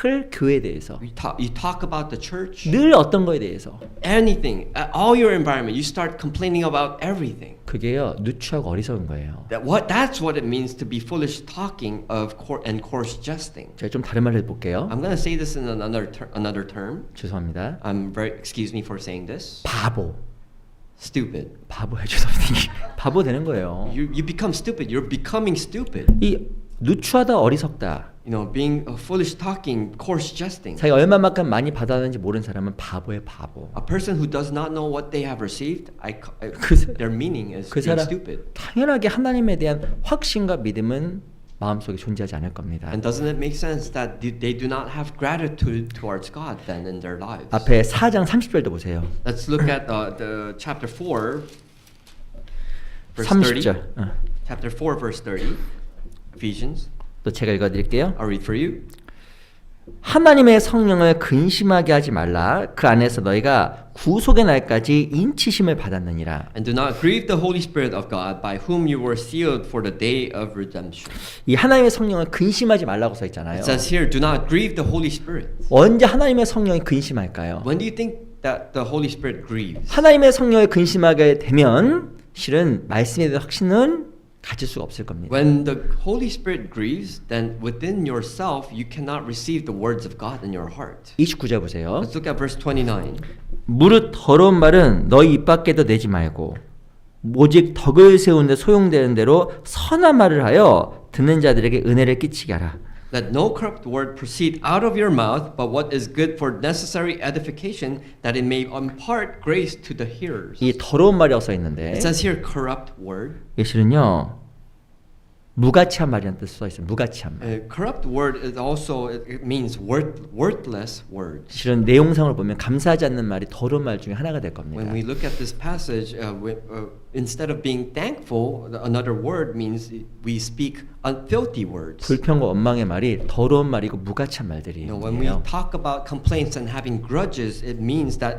을 교회에 대해서 You talk about the church. 늘 어떤 거에 대해서 Anything, all your environment, you start complaining about everything. 그게요 누추하고 어리석은 거예요. That's what it means to be foolish talking and coarse jesting. 제가 좀 다른 말을 해볼게요. I'm going to say this in another term. 죄송합니다. Excuse me for saying this. 바보. Stupid. 바보 죄송합니다. 바보 되는 거예요. You become stupid. You're becoming stupid. 이 누추하다 어리석다. You know, being foolish talking, coarse jesting. 자기가 얼마만큼 많이 받았는지 모르는 사람은 바보의 바보. A person who does not know what they have received, their meaning is 그 being 사람 stupid. 당연하게 하나님에 대한 확신과 믿음은 마음속에 존재하지 않을 겁니다. And doesn't it make sense that they do not have gratitude towards God then in their lives? 앞에 4장 30절도 보세요. Let's look at the chapter 4. verse 30절. 30. Chapter 4, verse 30. Ephesians. 또 제가 읽어드릴게요. I'll read for you. 하나님의 성령을 근심하게 하지 말라. 그 안에서 너희가 구속의 날까지 인치심을 받았느니라. And do not grieve the Holy Spirit of God, by whom you were sealed for the day of redemption. 이 하나님의 성령을 근심하지 말라고 써 있잖아요. It says here, do not grieve the Holy Spirit. 언제 하나님의 성령이 근심할까요? When do you think that the Holy Spirit grieves? 하나님의 성령을 근심하게 되면 실은 말씀에 대한 확신은 가질 수가 없을 겁니다. When the Holy Spirit grieves, then within yourself you cannot receive the words of God in your heart. 29절 보세요. Let's look at verse 29. 무릇 더러운 말은 너희 입 밖에도 내지 말고 오직 덕을 세우는 데 소용되는 대로 선한 말을 하여 듣는 자들에게 은혜를 끼치게 하라. Let no corrupt word proceed out of your mouth, but what is good for necessary edification, that it may impart grace to the hearers. 이 더러운 말이라고 써 있는데 It says here corrupt word. 이 실은요 무가치한 말이라는 뜻 써 있어요. 무가치한 말. Corrupt word is also it means worthless word. 실은 내용상을 보면 감사하지 않는 말이 더러운 말 중에 하나가 될 겁니다. When we look at this passage, instead of being thankful, another word means we speak unfilthy words. 불평과 원망의 말이 더러운 말이고 무가치한 말들이에요. When we talk about complaints and having grudges, it means that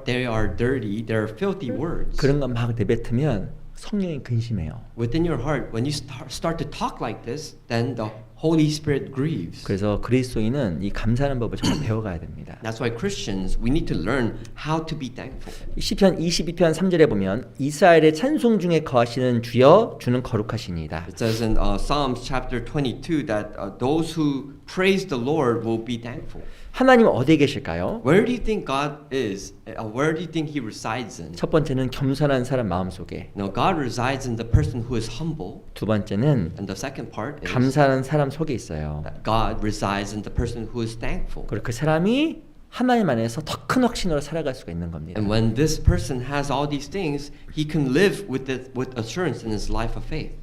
they are dirty, they are filthy words. 그런 거 막 내뱉으면 성령이 근심해요. Within your heart, when you start to talk like this, then the Holy Spirit grieves. 그래서 그리스도인은 이 감사하는 법을 정말 배워가야 됩니다. That's why Christians, we need to learn how to be thankful. 시편 22편 3절에 보면 이스라엘의 찬송 중에 거하시는 주여 주는 거룩하시니이다. It says in Psalms chapter 22 that those who praise the Lord will be thankful. 하나님 어디에 계실까요? Where do you think God is? Where do you think He resides in? 첫 번째는 겸손한 사람 마음속에. No, God resides in the person who is humble. 두 번째는 And the second part is 감사하는 사람 속에 있어요. that God resides in the person who is thankful. 그리고 그 사람이 하나님 안에서 더 큰 확신으로 살아갈 수가 있는 겁니다. And when this person has all these things, he can live with assurance in his life of faith.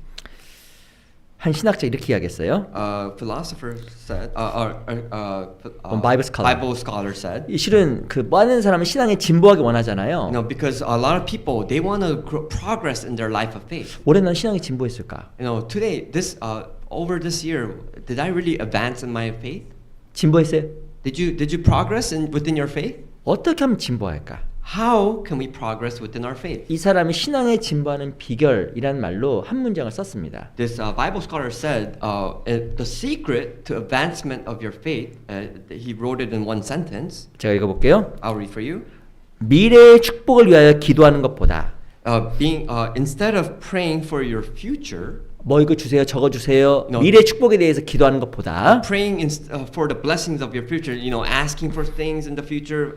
한 신학자 이렇게 이야기했어요. Philosopher said, Bible scholar. Bible scholar said, 이 실은 그 많은 사람은 신앙에 진보하기 원하잖아요. you know, because a lot of people they want to progress in their life of faith. 올해 난 신앙이 진보했을까? You know, today, over this year, did I really advance in my faith? 진보했어요? Did you progress within your faith? 어떻게 하면 진보할까? How can we progress within our faith? 이 사람이 신앙에 진보하는 비결이라는 말로 한 문장을 썼습니다. This Bible scholar said, the secret to advancement of your faith, he wrote it in one sentence. 제가 읽어볼게요. I'll read for you. 미래의 축복을 위하여 기도하는 것보다 Instead of praying for your future, 뭐 이거 주세요, 저거 주세요. No. 미래 축복에 대해서 기도하는 것보다 praying for the blessings of your future, you know, asking for things in the future,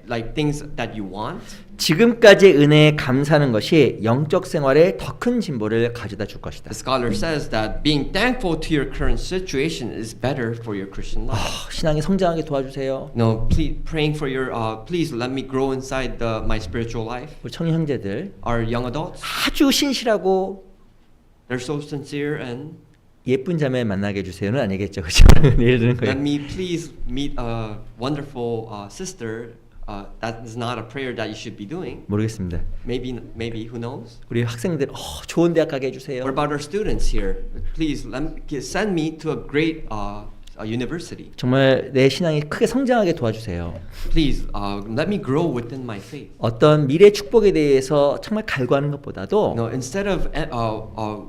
like things that you want. 지금까지의 은혜에 감사하는 것이 영적 생활에 더 큰 진보를 가져다 줄 것이다. The scholar says that being thankful to your current situation is better for your Christian life. 신앙이 성장하게 도와주세요. No, please praying for your please let me grow inside my spiritual life. 우리 청년 형제들 Our young adults, 아주 신실하고 they're so sincere and 예쁜 자매 만나게 해주세요는 아니겠죠, 그렇죠? 예를 드는 let 거예요. me please meet a wonderful sister. That is not a prayer that you should be doing. 모르겠습니다. Maybe who knows? 우리 학생들 좋은 대학 가게 해주세요. What about our students here? Please send me to a great university. 정말 내 신앙이 크게 성장하게 도와주세요. Please let me grow within my faith. 어떤 미래 축복에 대해서 정말 갈구하는 것보다도 No, instead of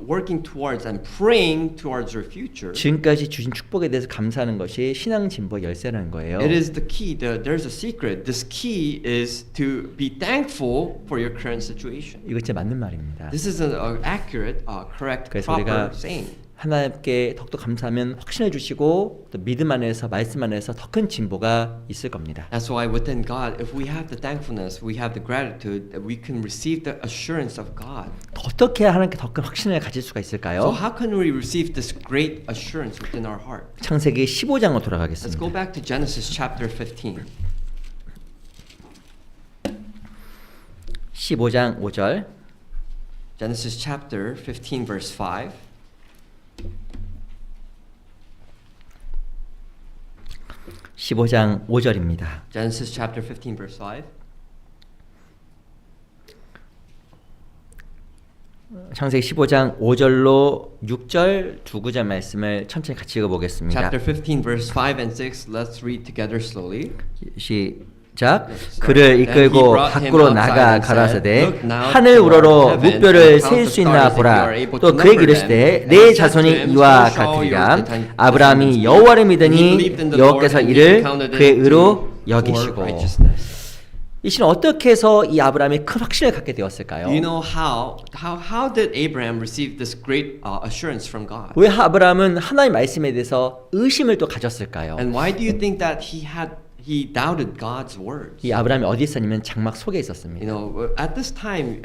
working towards and praying towards your future, 지금까지 주신 축복에 대해서 감사하는 것이 신앙 진보의 열쇠라는 거예요. it is the key. There's a secret. This key is to be thankful for your current situation. 이거 진짜 맞는 말입니다. This is an accurate, correct, 그래서 proper 우리가 saying. 하나님께 더욱더 감사하면 확신을 주시고 또 믿음 안에서 말씀 안에서 더 큰 진보가 있을 겁니다. That's why within God, if we have the thankfulness, we have the gratitude, that we can receive the assurance of God. 어떻게 하나님께 더 큰 확신을 가질 수가 So 있을까요? how can we receive this great assurance within our heart? 창세기 15장으로 Let's 돌아가겠습니다. go back to Genesis chapter 15. 15장 5절. Genesis chapter 15 verse 5. 15장 5절입니다. Genesis chapter 15 verse 5. 창세기 15장 5절로 6절 두 구절 말씀을 천천히 같이 읽어보겠습니다. Chapter 15, verse 5 and 6. Let's read together slowly. 시작. 그를 이끌고 Then he brought him 밖으로 outside 나가 and said, 가라사대 Look now 하늘 toward 우러러 heaven 무뼈를 and 셀 count 수 the 있나 stars if you 보라. are able 또 to 그에게 number 이르시되 them. 내 And he said 자손이 to him, 이와 So shall your 같으리라. descendants 아브라함이 be. 여호와를 And he 믿으니 believed in the Lord, 여호와께서 and he 이를 counted 그의 it 의로 for 여기시고. righteousness. 이 시는 어떻게 해서 이 아브라함이 큰 확신을 갖게 되었을까요? Do you know how did Abraham receive this great assurance from God? 왜 아브라함은 하나님 말씀에 대해서 의심을 또 가졌을까요? And why do you think that he doubted God's words? 이 아브라함이 어디 있었냐면 장막 속에 있었습니다. You know, at this time,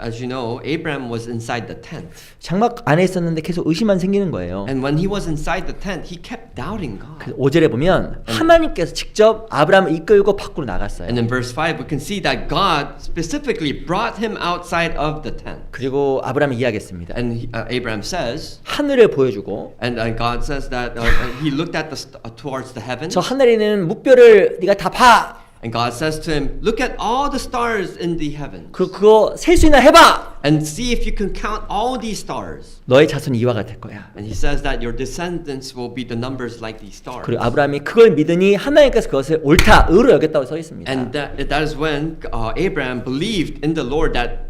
as you know, Abraham was inside the tent. 장막 안에 있었는데 계속 의심만 생기는 거예요. And when he was inside the tent, he kept doubting God. 5절에 보면 하나님께서 직접 아브라함을 이끌고 밖으로 나갔어요. And in verse 5, we can see that God specifically brought him outside of the tent. 그리고 아브라함이 이야기했습니다. And Abraham says, 하늘을 보여주고 and God says that he looked at towards the heavens. 저 하늘에 있는 묵별을 네가 다 봐. And God says to him, look at all the stars in the heavens. 그거 셀 수 있나 해봐. And see if you can count all these stars. 너의 자손이 이와 같을 거야. And he says that your descendants will be the numbers like these stars. 그리고 아브라함이 그걸 믿으니 하나님께서 그것을 옳다, 의로 여겼다고 써 있습니다. And that is when Abraham believed in the Lord that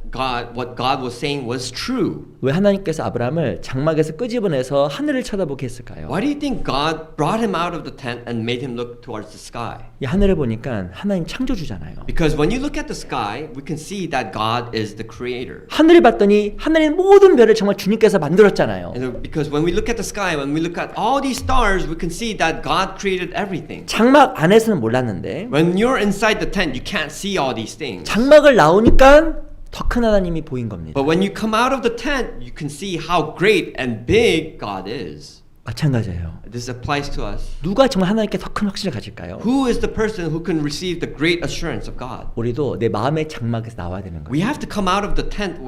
what God was saying was true. 왜 하나님께서 아브라함을 장막에서 끄집어내서 하늘을 쳐다보게 했을까요? Why do you think God brought him out of the tent and made him look towards the sky? 이 하늘을 보니까 하나님 창조주잖아요. Because when you look at the sky, we can see that God is the creator. 하늘을 봤더니 하늘의 모든 별을 정말 주님께서 만들었잖아요. And because when we look at the sky, when we look at all these stars, we can see that God created everything. 장막 안에서는 몰랐는데 When you're inside the tent, you can't see all these things. 장막을 나오니까 더 큰 하나님이 보인 겁니다. But when you come out of the tent, you can see how great and big God is. 마찬가지예요. This applies to us. 누가 정말 하나님께 더 큰 확신을 가질까요? Who is the person who can receive the great assurance of God? 우리도 내 마음의 장막에서 나와야 되는 거예요. We have to come out of the tent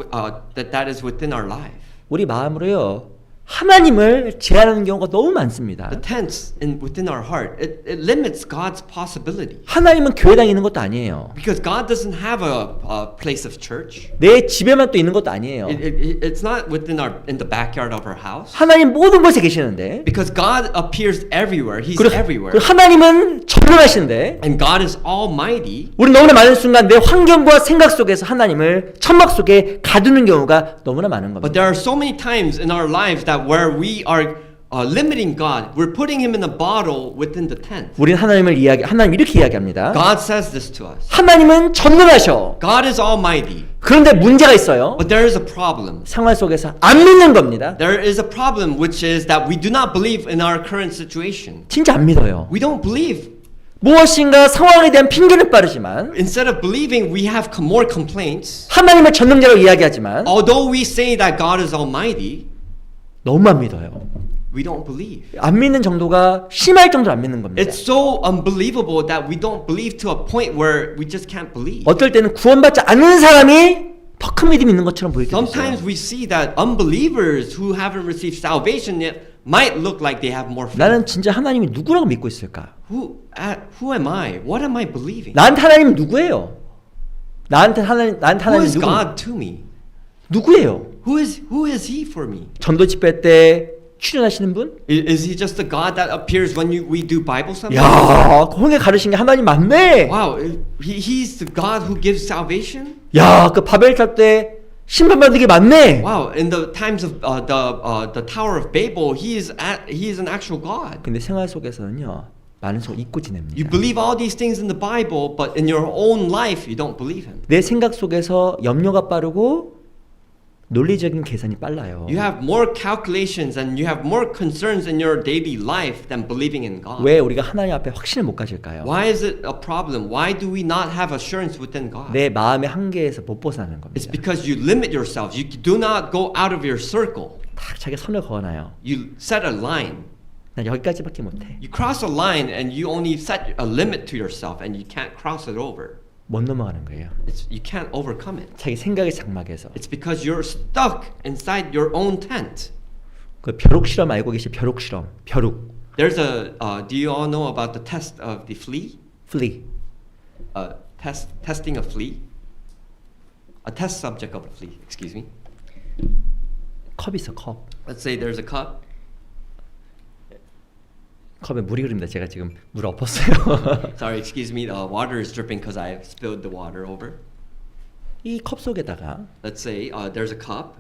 that is within our life. 우리 마음으로요. 하나님을 제한하는 경우가 너무 많습니다. The tents within our heart, it limits God's possibility. 하나님은 교회 다니는 것도 아니에요. Because God doesn't have a place of church. 내 집에만 또 있는 것도 아니에요. It's not in the backyard of our house. 하나님 모든 곳에 계시는데 Because God appears everywhere. He's 그리고 everywhere. 하나님은 전능하신데 And God is almighty. 우리 너무나 많은 순간 내 환경과 생각 속에서 하나님을 천막 속에 가두는 경우가 너무나 많은 겁니다. But there are so many times in our lives that where we are limiting God, we're putting him in a bottle within the tent. 우리는 하나님 이렇게 이야기합니다. God says this to us. 하나님은 전능하셔. God is almighty. 그런데 문제가 있어요. But there is a problem. 생활 속에서 안 믿는 겁니다. There is a problem, which is that we do not believe in our current situation. 진짜 안 믿어요. We don't believe. 무엇인가 상황에 대한 핑계는 빠르지만 Instead of believing, we have more complaints. 하나님을 전능자라고 이야기하지만 Although we say that God is almighty, 너무 안 믿어요. we don't believe. 안 믿는 정도가 심할 정도로 안 믿는 겁니다. It's so unbelievable that we don't believe to a point where we just can't believe. 어떨 때는 구원받지 않는 사람이 더 큰 믿음이 있는 것처럼 보이게 Sometimes 됐어요. we see that unbelievers who haven't received salvation yet might look like they have more faith. 나는 진짜 하나님이 누구라고 믿고 있을까? Who am I? What am I believing? 나한테 하나님 누구예요? 나한테 하나님 Who is 누구? God to me? 누구예요? Who is he for me? 전도 집회 때 출연하시는 분? Is he just the God that appears when we do Bible study? 야, 홍해 가르신 게 하나님 맞네. Wow, he's the God who gives salvation? 야, 그 바벨 탈 때 심판 받는 게 맞네. Wow, in the times of the Tower of Babel, he is an actual God. 근데 생활 속에서는요. 많은 속 잊고 지냅니다. You believe all these things in the Bible, but in your own life, you don't believe him. 내 생각 속에서 염려가 빠르고 논리적인 계산이 빨라요. You have more calculations and you have more concerns in your daily life than believing in God. 왜 우리가 하나님 앞에 확신을 못 가질까요? Why is it a problem? Why do we not have assurance within God? 내 마음의 한계에서 못 벗어나는 It's 겁니다. because you limit yourselves. You do not go out of your circle. 딱 자기 선을 그어놔요. You set a line. 난 여기까지밖에 못해. You cross a line and you only set a limit to yourself and you can't cross it over. 못 넘어가는 거예요. You can't overcome it. 자기 생각의 장막에서. It's because you're stuck inside your own tent. 그 벼룩 실험 알고 계시? 벼룩 실험. 벼룩. There's do you all know about the test of the flea? flea. Testing a flea? A test subject of a flea, excuse me. 컵 있어 컵. Let's say there's a cup. 컵에 물이 흐릅니다. 제가 지금 물 엎었어요. Sorry, excuse me. The water is dripping because I spilled the water over. 이 컵 속에다가 Let's say there's a cup,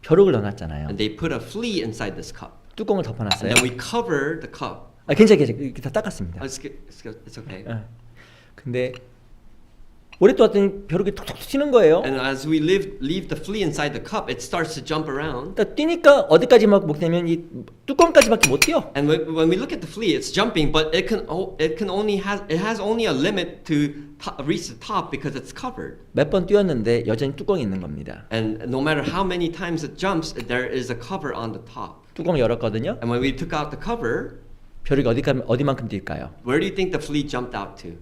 벼룩을 넣어놨잖아요. and they put a flea inside this cup, 뚜껑을 and 덮어놨어요. then we cover the cup. 괜찮아요. 이렇게 다 닦았습니다. It's okay. 근데 오래 ጧ더니 벼룩이 톡톡 튀는 거예요. And as we leave the flea inside the cup, it starts to jump around. 그러니까 뛰니까 어디까지 막 먹냐면 이 뚜껑까지밖에 못 뛰어. And when we look at the flea, it's jumping, but it has only a limit to reach the top because it's covered. 몇 번 뛰었는데 여전히 뚜껑이 있는 겁니다. And no matter how many times it jumps, there is a cover on the top. 뚜껑 열었거든요. And when we took out the cover, 벼룩이 어디만큼 뛸까요? where do you think the flea jumped out to?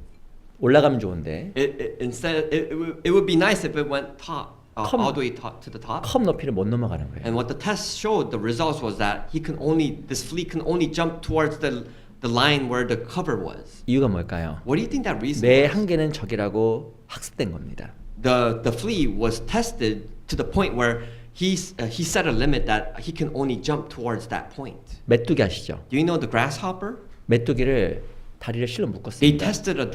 올라가면 좋은데 It would be nice if it went top, all the way to the top. 컵 높이를 못 넘어가는 거예요. And what the test showed, the results was that this flea can only jump towards the line where the cover was. 이유가 뭘까요? What do you think that reason 내 was? 한계는 적이라고 학습된 겁니다. The flea was tested to the point where he set a limit that he can only jump towards that point. 메뚜기 아시죠? Do you know the grasshopper? 메뚜기를 다리를 실로 They 묶었습니다. tested a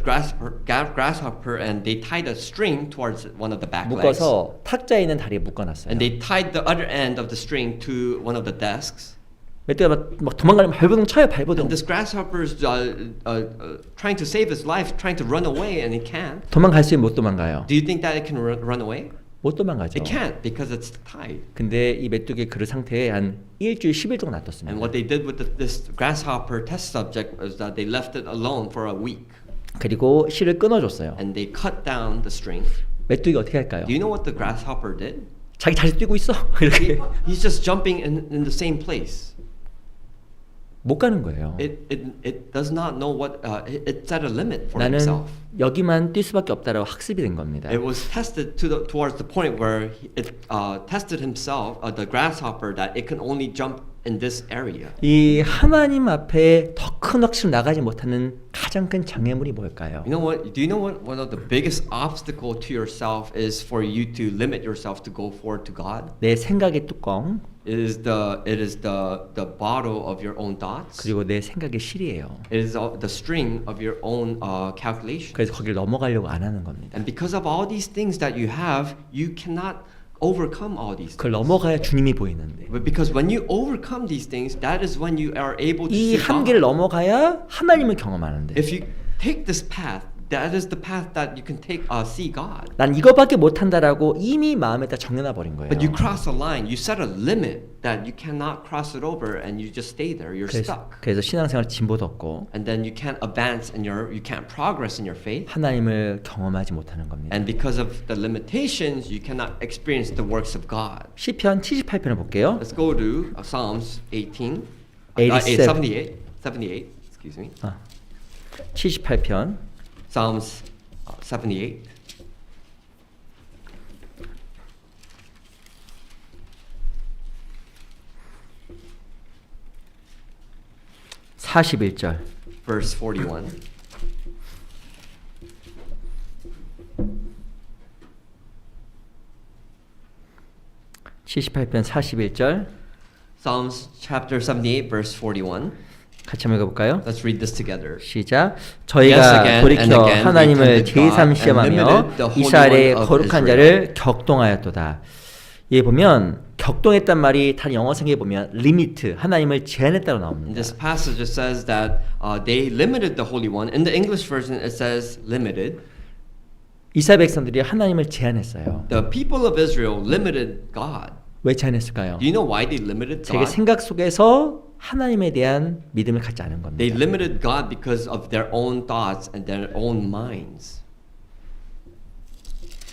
grasshopper and they tied a string towards one of the back legs. 묶어서 탁자에 있는 다리에 묶어놨어요. And they tied the other end of the string to one of the desks. 메뚜기가 막 도망가려면 발버둥 쳐요. 발버둥. And this grasshopper is trying to save his life, trying to run away, and it can't. 도망갈 수 있으면 못 도망가요. Do you think that it can run away? 못 도망가죠. It can't because it's tied. 근데 이 메뚜기 그 상태에 한 일주일 10일 정도 And 놔뒀습니다. what they did with this grasshopper test subject was that they left it alone for a week. 그리고 실을 끊어줬어요. And they cut down the string. 메뚜기가 어떻게 할까요? Do you know what the grasshopper did? 자기 자리 뛰고 있어. 이렇게 He's just jumping in the same place. 못 가는 거예요. It does not know what it set a limit for 나는 himself. 여기만 뛸 수밖에 없다라고 학습이 된 겁니다. It was tested towards the point where it tested himself, the grasshopper, that it can only jump in this area. 이 하나님 앞에 더 큰 확신을 나가지 못하는 가장 큰 장애물이 뭘까요? You know what? Do you know what one of the biggest obstacle to yourself is for you to limit yourself to go forward to God? 내 생각의 뚜껑 It is the bottle of your own thoughts. 그리고 내 생각의 실이에요. It is the string of your own calculation. 그래서 거기를 넘어가려고 안 하는 겁니다. And because of all these things that you have, you cannot overcome all these 그걸 things. 넘어가야 주님이 보이는데 But because when you overcome these things, that is when you are able to 이 see 한계를 God. 넘어가야 하나님을 경험하는데 If you take this path, that is the path that you can take see God. 난 이거밖에 못한다라고 이미 마음에다 정해놔 버린 거예요. But you cross a line, you set a limit that you cannot cross it over, and you just stay there. You're stuck. 그래서 신앙생활 진보도 없고 And then you can't advance and you can't progress in your faith. 하나님을 경험하지 못하는 겁니다. And because of the limitations, you cannot experience the works of God. 시편 78편을 볼게요. Let's go to Psalms 18. 87. 78. Excuse me. 78편 Psalms 78. (41절) Verse 41. (78편) (41절) Psalms chapter 78 verse 41. 같이 한번 읽어볼까요? Let's read this together. 시작. Yes, 저희가 again 돌이켜 and again 하나님을 we tempted God 제3 and 시험하며 limited the Holy 이스라엘의 One of 거룩한 Israel. 자를 격동하였도다. 예 보면 격동했단 말이 다른 영어 성경에 보면 리미트 하나님을 제한했다고 In 나옵니다. this passage it says that they limited the Holy One. In the English version it says limited. 이스라엘 백성들이 하나님을 제한했어요. The people of Israel limited God. 왜 제한했을까요? Do you know why they limited 자기 God? 생각 속에서 하나님에 대한 믿음을 갖지 않은 They 겁니다. limited God because of their own thoughts and their own minds.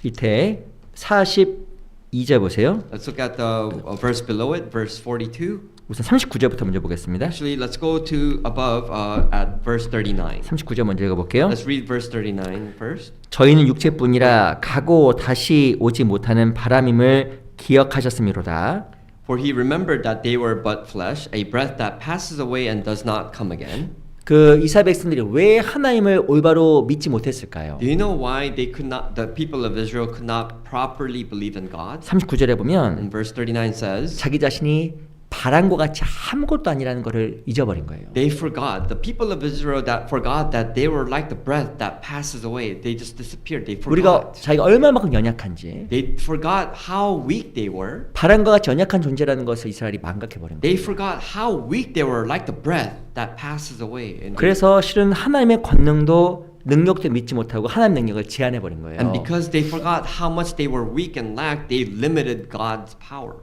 밑에 42절 보세요. Let's look at the verse below it, verse 42. 우선 39절부터 먼저 보겠습니다. Actually, let's go to above at verse 39. 39절 먼저 읽어볼게요. Let's read verse 39 first. 저희는 육체뿐이라 가고 다시 오지 못하는 바람임을 기억하셨음이로다. For he remembered that they were but flesh, a breath that passes away and does not come again. 그 이스라엘 백성들이 왜 하나님을 올바로 믿지 못했을까요? Do you know why they could not? The people of Israel could not properly believe in God. 39절에 보면 And verse 39 says, 자기 자신이 바람과 같이 아무것도 아니라는 것을 잊어버린 거예요. they forgot. The people of Israel that forgot that they were like the breath that passes away. They just disappeared. They 우리가 forgot. 자기가 얼마만큼 연약한지, They forgot how weak they were. 바람과 같이 연약한 존재라는 것을 이스라엘이 망각해버린 거예요. They forgot how weak they were, like the breath that passes away. And, 그래서 실은 하나님의 권능도 능력도 믿지 못하고 하나님 능력을 제한해버린 거예요. and because they forgot how much they were weak and lacked, they limited God's power.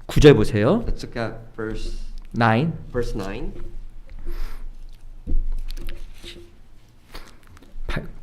9절 보세요. Let's look at verse 9. 9.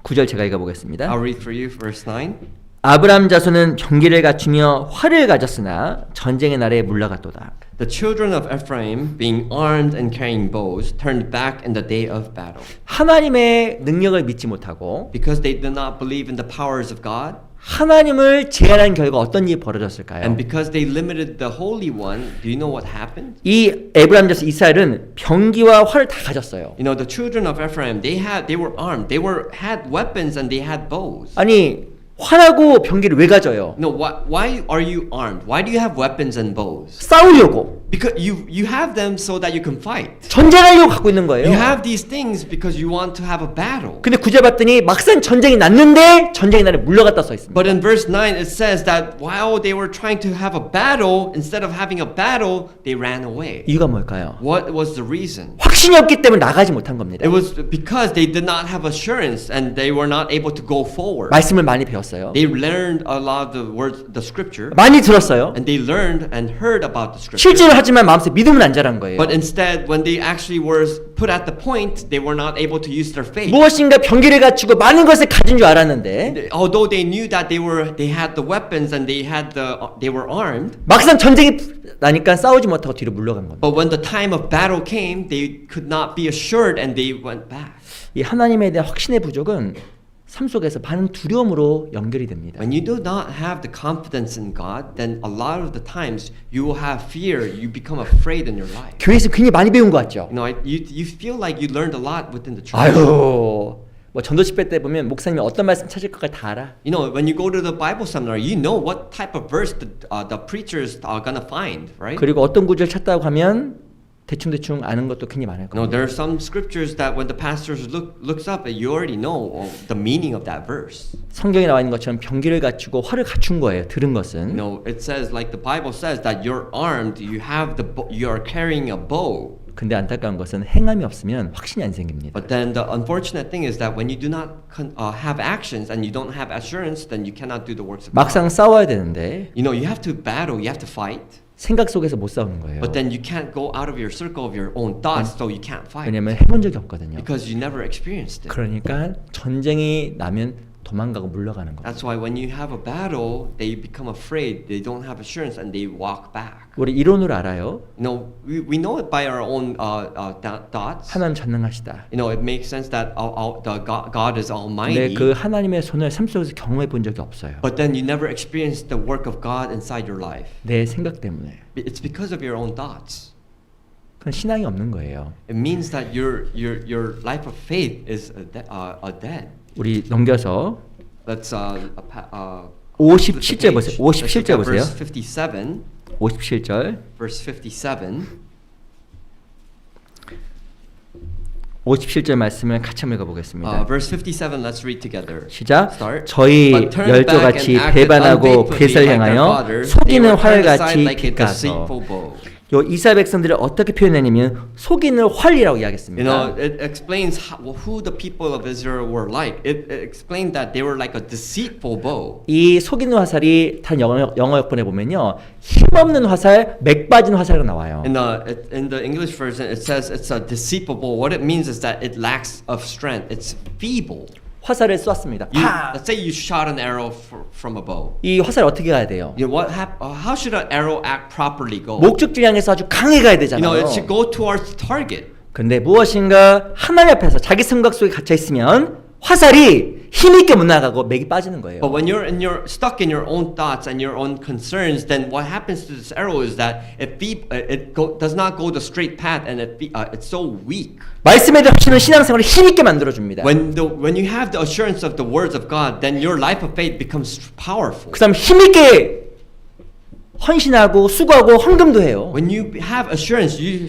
9절 제가 읽어보겠습니다. I'll read for you verse 9. 아브람 자손은 경기를 갖추며 활을 가졌으나 전쟁의 날에 물러갔도다. The children of Ephraim, being armed and carrying bows, turned back in the day of battle. 하나님의 능력을 믿지 못하고 Because they did not believe in the powers of God, 하나님을 제한한 결과 어떤 일이 벌어졌을까요? and because they limited the Holy One, do you know what happened? 이 에브라임 자손 이스라엘은 병기와 활을 다 가졌어요. You know, the children of Ephraim, they were armed. They had weapons and they had bows. 아니 활하고 병기를 왜 가져요? No, why are you armed? Why do you have weapons and bows? 싸우려고. Because you have them so that you can fight. 전쟁하려고 갖고 있는 거예요. You have these things because you want to have a battle. 근데 구절 봤더니 막상 전쟁이 났는데 전쟁의 날에 물러갔다 써 있습니다. But in verse 9 it says that while they were trying to have a battle, instead of having a battle, they ran away. 이유가 뭘까요? What was the reason? 확신이 없기 때문에 나가지 못한 겁니다. It was because they did not have assurance and they were not able to go forward. 말씀을 많이 배웠어요. They learned a lot of the words, the scripture, 많이 들었어요. and they learned and heard about the scripture. 실제로 하지만 마음속에 믿음은 안 자란 거예요. But instead, when they actually were put at the point, they were not able to use their faith. 무엇인가 병기를 갖추고 많은 것을 가진 줄 알았는데 Although they knew that they had the weapons and they were armed, 막상 전쟁이 나니까 싸우지 못하고 뒤로 물러간 겁니다. but when the time of battle came, they could not be assured and they went back. 이 하나님에 대한 확신의 부족은 삶 속에서 많은 두려움으로 연결이 됩니다. When you do not have the confidence in God, then a lot of the times you will have fear. You become afraid in your life. 교회에서 굉장히 많이 배운 것 같죠? You know, you feel like you learned a lot within the church. 아유, 뭐 전도 집회 때 보면 목사님이 어떤 말씀 찾을 것까 다 알아. You know, when you go to the Bible seminar, you know what type of verse the preachers are gonna find, right? 그리고 어떤 구절 찾다고 하면 대충 아는 것도 굉장히 많을 No, 거예요. there are some scriptures that when the pastor looks up, you already know the meaning of that verse. 성경에 나와 있는 것처럼 병기를 갖추고 활을 갖춘 거예요. 들은 You 것은. know, it says like the Bible says that you're armed, you are carrying a bow. 근데 안타까운 것은 행함이 없으면 확신이 안 생깁니다. But then the unfortunate thing is that when you do not have actions and you don't have assurance, then you cannot do the works of God. 막상 싸워야 되는데 You know, you have to battle, you have to fight. 생각 속에서 못 싸우는 거예요. But then you can't go out of your circle of your own thoughts, so you can't fight. 왜냐면 해본 적이 없거든요. Because you never experienced it. 그러니까 전쟁이 나면 도망가고 물러가는 거예요. That's why when you have a battle, they become afraid. They don't have assurance and they walk back. 우리 이론으로 알아요. You know, we know it by our own thoughts. 하나님 전능하시다. You know, it makes sense that God is 근데 Almighty. 그 하나님의 손을 삶 속에서 경험해 본 적이 없어요. But then you never experienced the work of God inside your life. 내 생각 때문에. It's because of your own thoughts. 그건 신앙이 없는 거예요. It means that your life of faith is dead. 우리 넘겨서 Let's 57절 보세요. 57절 보세요. Verse 57. 57절. Verse 57. 57절 말씀을 같이 한번 읽어보겠습니다. Verse 57. Let's read together. 시작. Start. 저희 But turned 열조같이 back and acted 배반하고 unfaithfully 괴설 like their 향하여 fathers. They 속이는 were turned aside 활같이 like a 빗가서. deceitful bow. 요 이스라엘 백성들을 어떻게 표현했냐면 속이는 활이라고 You 이야기했습니다. know, it explains who the people of Israel were like. It explained that they were like a deceitful bow. 이 속이는 화살이 단 영어 역본에 보면요 힘없는 화살, 맥 빠진 화살로 나와요. In the English version, it says it's a deceitful bow. What it means is that it lacks of strength. It's feeble. 화살을 쏘았습니다. Let's say you shot an arrow from a bow. 이 화살 어떻게 가야 돼요? You know, how should an arrow act properly go? 목적지를 향해서 아주 강하게 가야 You know, 되잖아요. it should go towards the target. 근데 무엇인가 하나님 앞에서 자기 생각 속에 갇혀 있으면 화살이 힘있게 못 나가고 맥이 빠지는 거예요. But when you're stuck in your own thoughts and your own concerns, then what happens to this arrow is that does not go the straight path, and it's so weak. 말씀에 대한 확신은 신앙생활을 힘있게 만들어줍니다. When you have the assurance of the words of God, then your life of faith becomes powerful. 그 다음 힘있게 헌신하고 수고하고 헌금도 해요. When you have assurance, you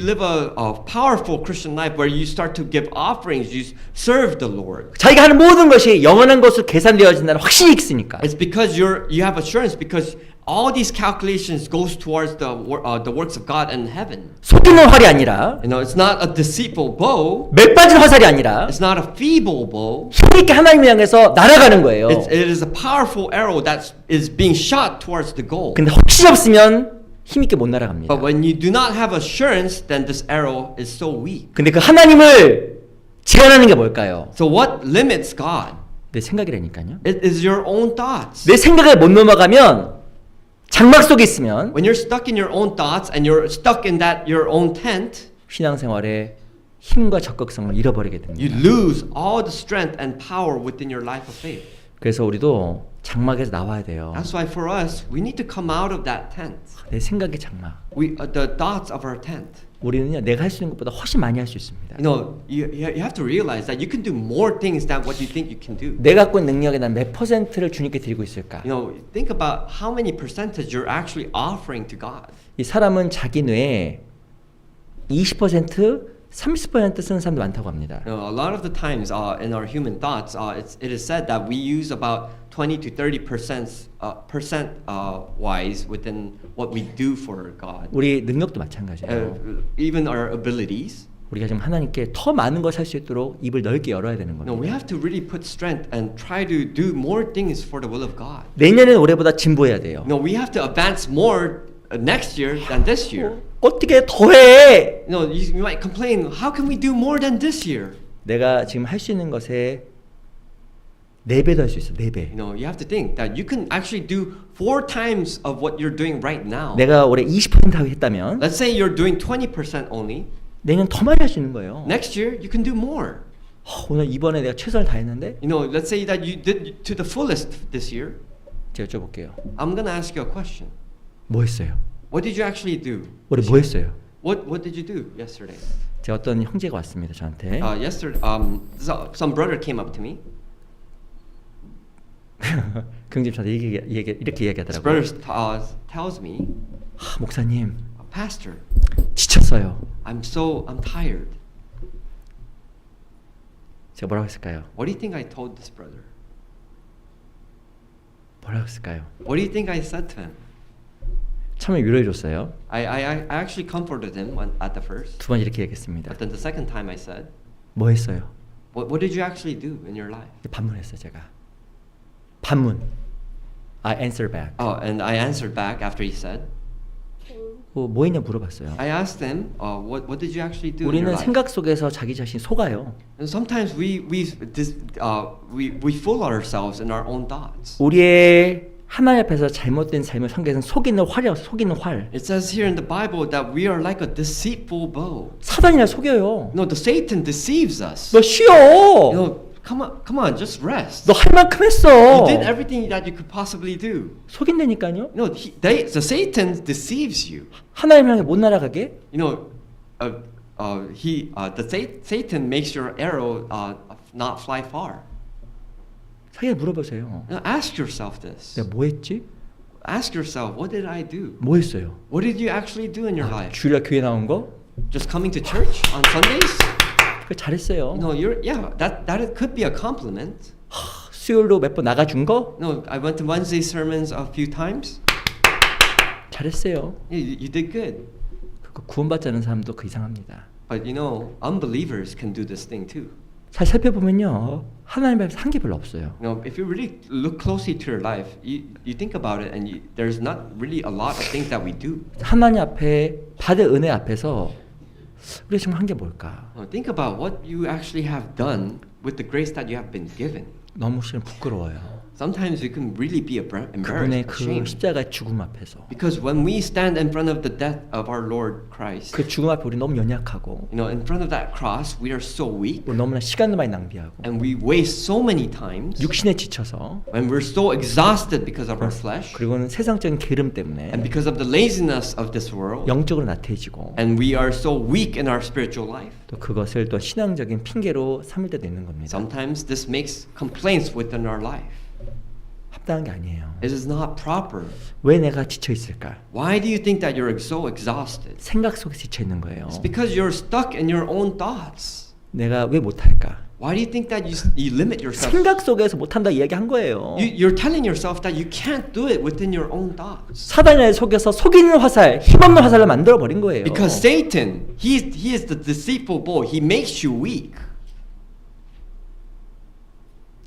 live a powerful Christian life where you start to give offerings, you serve the Lord. 자기가 하는 모든 것이 영원한 것으로 계산되어진다는 확신이 있으니까. It's because you have assurance because all these calculations goes towards the works of God in heaven. 속이는 활이 아니라, You know, it's not a deceitful bow. 맥 빠진 화살이 아니라 It's not a feeble bow. 힘있게 하나님을 향해서 날아가는 거예요. It is a powerful arrow that is being shot towards the goal. 근데 확신이 없으면 힘있게 못 날아갑니다. But when you do not have assurance, then this arrow is so weak. 근데 그 하나님을 제한하는 게 뭘까요? So what limits God? 내 생각이라니까요. It is your own thoughts. 내 생각을 못 넘어가면 장막 속에 있으면 When you're stuck in your own thoughts and you're stuck in that your own tent, 신앙생활에 힘과 적극성을 잃어버리게 you 됩니다. lose all the strength and power within your life of faith. 그래서 우리도 장막에서 나와야 돼요. That's why for us, we need to come out of that tent. 내 생각의 장막. The thoughts of our tent. 우리는요, 내가 할 수 있는 것보다 훨씬 많이 할 수 있습니다. You know, you have to realize that you can do more things than what you think you can do. 내가 갖고 있는 능력에 난 몇 퍼센트를 주님께 드리고 있을까? You know, think about how many percentage you're actually offering to God. 이 사람은 자기 뇌에 20%, 30% 쓰는 사람도 많다고 합니다. You know, a lot of the times in our human thoughts, it is said that we use about 20 to 30% wise within what we do for God. 우리 능력도 마찬가지예요. Even our abilities. 우리가 지금 하나님께 더 많은 걸 할 수 있도록 입을 넓게 열어야 되는 No, we 겁니다. have to really put strength and try to do more things for the will of God. 내년에는 올해보다 진보해야 돼요. No, we have to advance more next year than this year. 어떻게 더해? You know, you might complain, how can we do more than this year? 내가 지금 할 수 있는 것에 4배도 할 수 있어. 4배. You know, you have to think that you can actually do 4 times of what you're doing right now. 내가 올해 20% 하고 했다면 Let's say you're doing 20% only. 내년 더 많이 할 수 있는 거예요. Next year, you can do more. 오늘 이번에 내가 최선을 다했는데 You know, let's say that you did to the fullest this year. 제가 여쭤볼게요. I'm gonna ask you a question. 뭐 했어요? What did you actually do? 올해 뭐 했어요? What did you do yesterday? 제가 어떤 형제가 왔습니다. 저한테. Yesterday, some brother came up to me. 경집 저한테 이렇게 This 이야기하더라고요. brother tells me, 목사님, Pastor, 지쳤어요. I'm tired. 제가 뭐라고 했을까요? What do you think I told this brother? 뭐라고 했을까요? What do you think I said to him? 처음에 위로해 줬어요. I actually comforted him at the first. 두 번 이렇게 얘기했습니다. But then the second time I said, 뭐 했어요? what did you actually do in your life? 반문했어요, 제가. 반문. I answer back. Oh, and I answered back after he said. 뭐 했냐 물어봤어요. I asked him, what did you actually do in your 우리는 life? 생각 속에서 자기 자신 속아요. And sometimes we fool ourselves in our own thoughts. 우리의 하나님 앞에서 잘못된 삶을 성경에서는 속이는 활이라고 속이는 활. It says here in the Bible that we are like a deceitful bow. 사단이나 속여요. No, the Satan deceives us. 너 쉬어. You know, come on, just rest. 너 할 만큼 했어. You did everything that you could possibly do. 속인다니까요. No, the Satan deceives you. 하나님 향해 못 날아가게. You know, Satan makes your arrow not fly far. 자기가 물어보세요. Now ask yourself this. 내가 뭐 했지? Ask yourself, what did I do? 뭐 했어요? What did you actually do in your life? 주일날 교회 나온 거? Just coming to church on Sundays? 그래 잘했어요. No, that could be a compliment. 수요일로 몇 번 나가준 거? No, I went to Wednesday sermons a few times. 잘했어요. You did good. 그 구원받지 않은 사람도 그 이상합니다. But you know, unbelievers can do this thing too. 잘 살펴보면요. 하나님 앞에서 한 게 별로 없어요. You know, if you really look closely to your life, you think about it, and there's not really a lot of things that we do. 하나님 앞에 받은 은혜 앞에서 우리가 지금 한 게 뭘까? Think about what you actually have done with the grace that you have been given. 너무 실은 부끄러워요. Sometimes we can really be 그분의 embarrassed, 그 ashamed. 십자가의 죽음 앞에서 Because when we stand in front of the death of our Lord Christ, 그 죽음 앞에 우리 너무 연약하고 in front of that cross, we are so weak 우리 너무나 시간도 많이 낭비하고 and we waste so many times 육신에 지쳐서 when we're so exhausted because of our flesh 그리고는 세상적인 게으름 때문에 and because of the laziness of this world 영적으로 나태해지고 and we are so weak in our spiritual life. 또 그것을 또 신앙적인 핑계로 삼을 때도 있는 겁니다. Sometimes this makes complaints within our life. 합당한 게 아니에요. It is not proper. 왜 내가 지쳐 있을까? Why do you think that you're so exhausted? 생각 속에 지쳐 있는 거예요. It's because you're stuck in your own thoughts. 내가 왜 못할까? Why do you think that you limit yourself? 생각 속에서 못한다 이야기한 거예요. You're telling yourself that you can't do it within your own thoughts. 사단을 속여서 속이는 화살, 힘없는 화살을 만들어 버린 거예요. Because Satan, he is the deceitful bull. He makes you weak.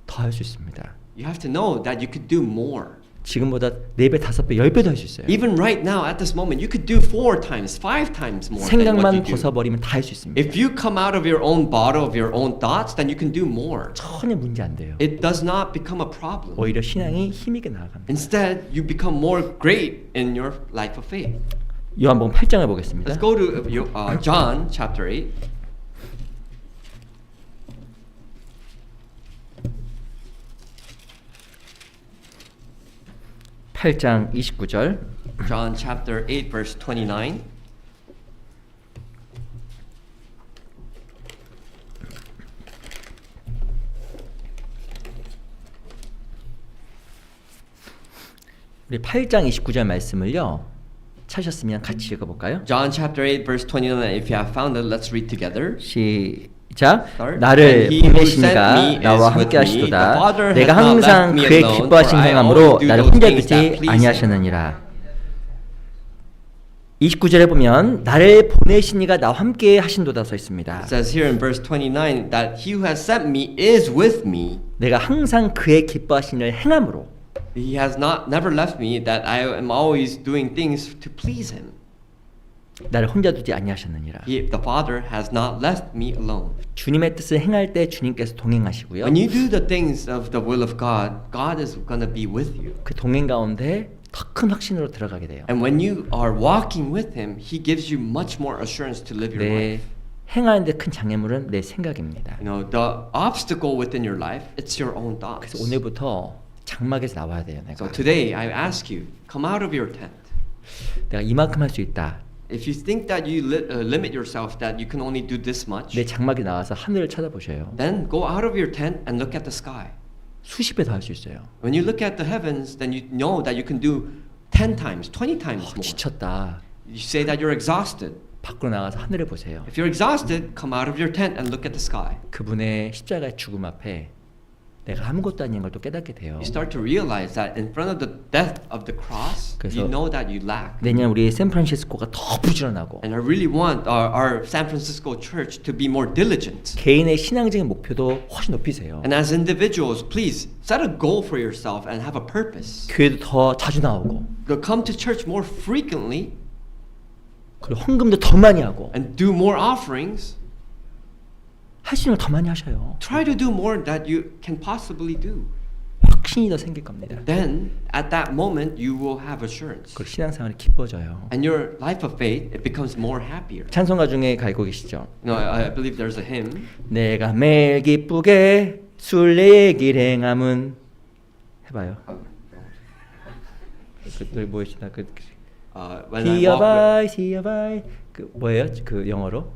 더 할 수 있습니다. You have to know that you could do more. 지금보다 4배, 5배, 10배 더 할 수 있어요. Even right now, at this moment, you could do 4 times, 5 times more than what 생각만 you do. 벗어버리면 다 할 수 있습니다. If you come out of your own bottle of your own thoughts, then you can do more. 전혀 문제 안 돼요. It does not become a problem. 오히려 신앙이 힘있게 나아갑니다. Instead, you become more great in your life of faith. 요한복음 8장을 보겠습니다. Let's go to John chapter 8. 팔장 29절. John chapter 8 verse 29. 우리 8장 29절 말씀을요. 찾으셨으면 같이 읽어볼까요? John chapter 8 verse 29. If you have found it, let's read together. 시작. Start. 나를 And he who 보내시니가 sent me 나와 is with 함께 me. 하시도다. The Father 내가 has not 항상 left me 그의 alone, 기뻐하신 for I 행함으로 always do 나를 those 혼자 things that 두지 please 아니하셨느니라. 29절에 보면 나를 보내시니가 나와 함께 하신도다 써 있습니다. It says here in verse 29 that he who has sent me is with me. 내가 항상 그의 기뻐하신 일을 행함으로 He has never left me, that I am always doing things to please him. 나를 혼자 두지 아니하셨느니라. The Father has not left me alone. 주님의 뜻을 행할 때 주님께서 동행하시고요. When you do the things of the will of God, God is going to be with you. 그 동행 가운데 더 큰 확신으로 들어가게 돼요. And when you are walking with him, he gives you much more assurance to live your 내 life. 행하는데 큰 장애물은 내 생각입니다. The obstacle within your life, it's your own thoughts. 그래서 오늘부터 장막에서 나와야 돼요. 내가. So today, I ask you, come out of your tent. 내가 이만큼 할 수 있다. If you think that you limit yourself, that you can only do this much, 내 장막에 나와서 하늘을 쳐다보셔요. then go out of your tent and look at the sky. 수십 배 더 할 수 있어요. When you look at the heavens, then you know that you can do 10 times, 20 times more. 지쳤다. You say that you're exhausted. 밖으로 나가서 하늘을 보세요. If you're exhausted, come out of your tent and look at the sky. 그분의 십자가의 죽음 앞에 내가 아무것도 아닌 걸 또 깨닫게 돼요. You start to realize that in front of the death of the cross, 그래서 you know that you lack. 내년 우리 샌프란시스코가 더 부지런하고 And I really want our San Francisco church to be more diligent. 개인의 신앙적인 목표도 훨씬 높이세요. And as individuals, please set a goal for yourself and have a purpose. 교회도 더 자주 나오고 Come to church more frequently 그리고 헌금도 더 많이 하고 and do more offerings. 할 수 있는 걸 더 많이 하셔요. Try to do more that you can possibly do. 확신이 더 생길 겁니다. Then, at that moment, you will have assurance. 그리고 신앙생활이 기뻐져요. And your life of faith, it becomes more happier. 찬송가 중에 가지고 계시죠? I believe there's a hymn. 내가 매일 기쁘게 순례길 행함은 해봐요. 그들 뭐였나 When I walk with, 히어바이 그 뭐예요? 그 영어로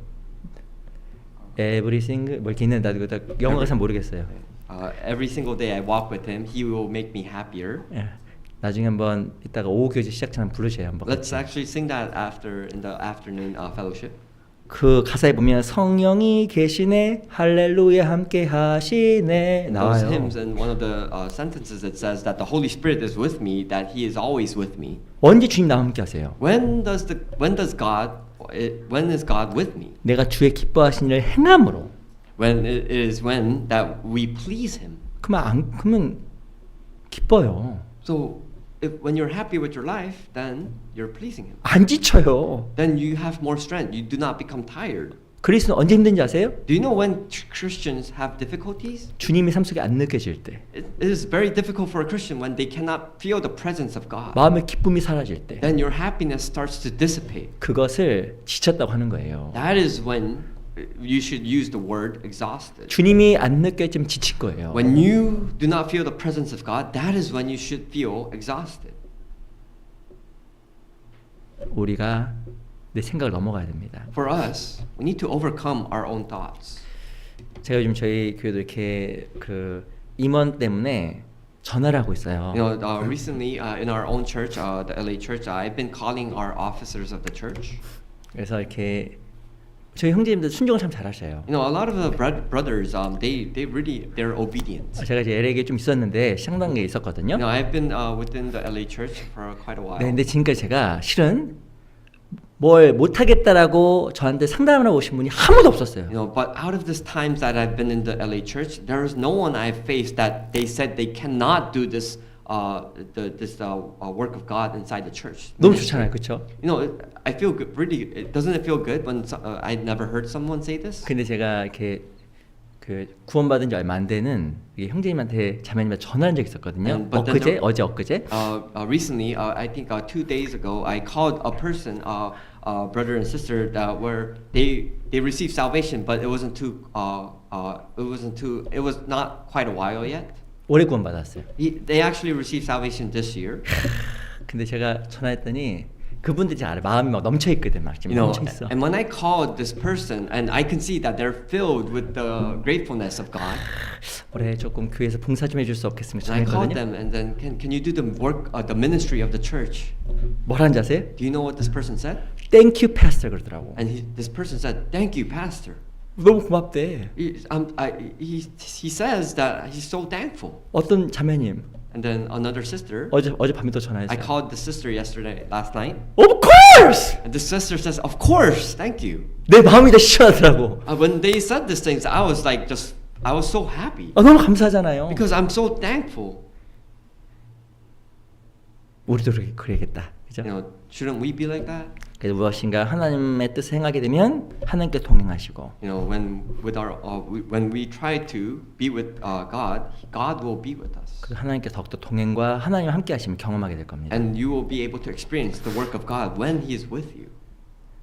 everything 뭐 이렇게 있는데 나도 영어가 잘 모르겠어요. every single day I walk with him, he will make me happier. 예. 나중에 한번 이따가 오후 교제 시작 전에 부르셔요 한번. Let's actually sing that after in the afternoon fellowship. 그 가사에 보면 성령이 계시네 할렐루야 함께 하시네 Those 나와요. hymns and one of the sentences it says that the Holy Spirit is with me, that He is always with me. 언제 주님 나와 함께 하세요? When is God with me? 내가 주의 기뻐하신 일을 행함으로. When it is when that we please Him. 그러면 기뻐요. So when you're happy with your life, then you're pleasing Him. 안 지쳐요. Then you have more strength. You do not become tired. 그리스도는 언제 힘든지 아세요? Do you know when Christians have difficulties? 주님이 삶 속에 안 느껴질 때, It is very difficult for a Christian when they cannot feel the presence of God. 마음의 기쁨이 사라질 때, Then your happiness starts to dissipate. 그것을 지쳤다고 하는 거예요. That is when you should use the word exhausted. 주님이 안 느껴지면 지칠 거예요. When you do not feel the presence of God, that is when you should feel exhausted. 우리가 내 생각을 넘어가야 됩니다. For us, we need to overcome our own thoughts. 제가 요즘 저희 교회도 이렇게 그 임원 때문에 전화를 하고 있어요. You know, recently in our own church, the LA church, I've been calling our officers of the church. 그래서 이렇게 저희 형제님들 순종을 참 잘하셔요. You know, a lot of the brothers, they're obedient. 제가 이제 LA에 좀 있었는데 상당히 있었거든요. You know, I've been within the LA church for quite a while. 네, 근데 지금까지 제가 실은 뭘 못하겠다라고 저한테 상담을 하고 오신 분이 아무도 없었어요. You know, but out of this times that I've been in the LA church, there is no one I've faced that they said they cannot do this work of God inside the church. 너무 좋잖아요, 그렇죠? You know, I feel good. Really, doesn't it feel good when I never heard someone say this? 근데 제가 이렇게 그 구원받은 지 얼마 안 되는 형제님한테 자매님한테 전화한 적이 있었거든요. but then 엊그제, 어제 엊그제. Recently, I think 2 days ago, I called a person, brother and sister, that were they received salvation, but it was not quite a while yet. 올해 구원받았어요. They actually received salvation this year. 근데 제가 전화했더니 그분들이 잘 알아요. 마음이 막 넘쳐 있거든, 막 지금 You know, 넘쳐 있어. and when I called this person, and I can see that they're filled with the gratefulness of God. 올해 조금 교회에서 봉사 좀 해줄 수 없겠습니까? And I called 전화했거든요. them, and then can you do the work, the ministry of the church? 뭐라는지 아세요? Do you know what this person said? Thank you, pastor 그러더라고. And this person said, "Thank you, pastor." 너무 고맙대. He says that he's so thankful. 어떤 자매님 And then another sister, 어젯밤에 또 I 전화했어요. called the sister last night, Of course! and the sister says, "Of course, thank you." 내 마음이 다 시원하더라고. When they said these things, I was so happy 너무 감사하잖아요. because I'm so thankful. 우리도 그래야겠다. 그죠? You know, shouldn't we be like that? 그래서 무엇인가 하나님의 뜻을 행하게 되면 하나님께 동행하시고 You know, when we try to be with God, God will be with us, 그 하나님께 더욱더 동행과 하나님과 함께 하시면 경험하게 될 겁니다. and you will be able to experience the work of God when He is with you.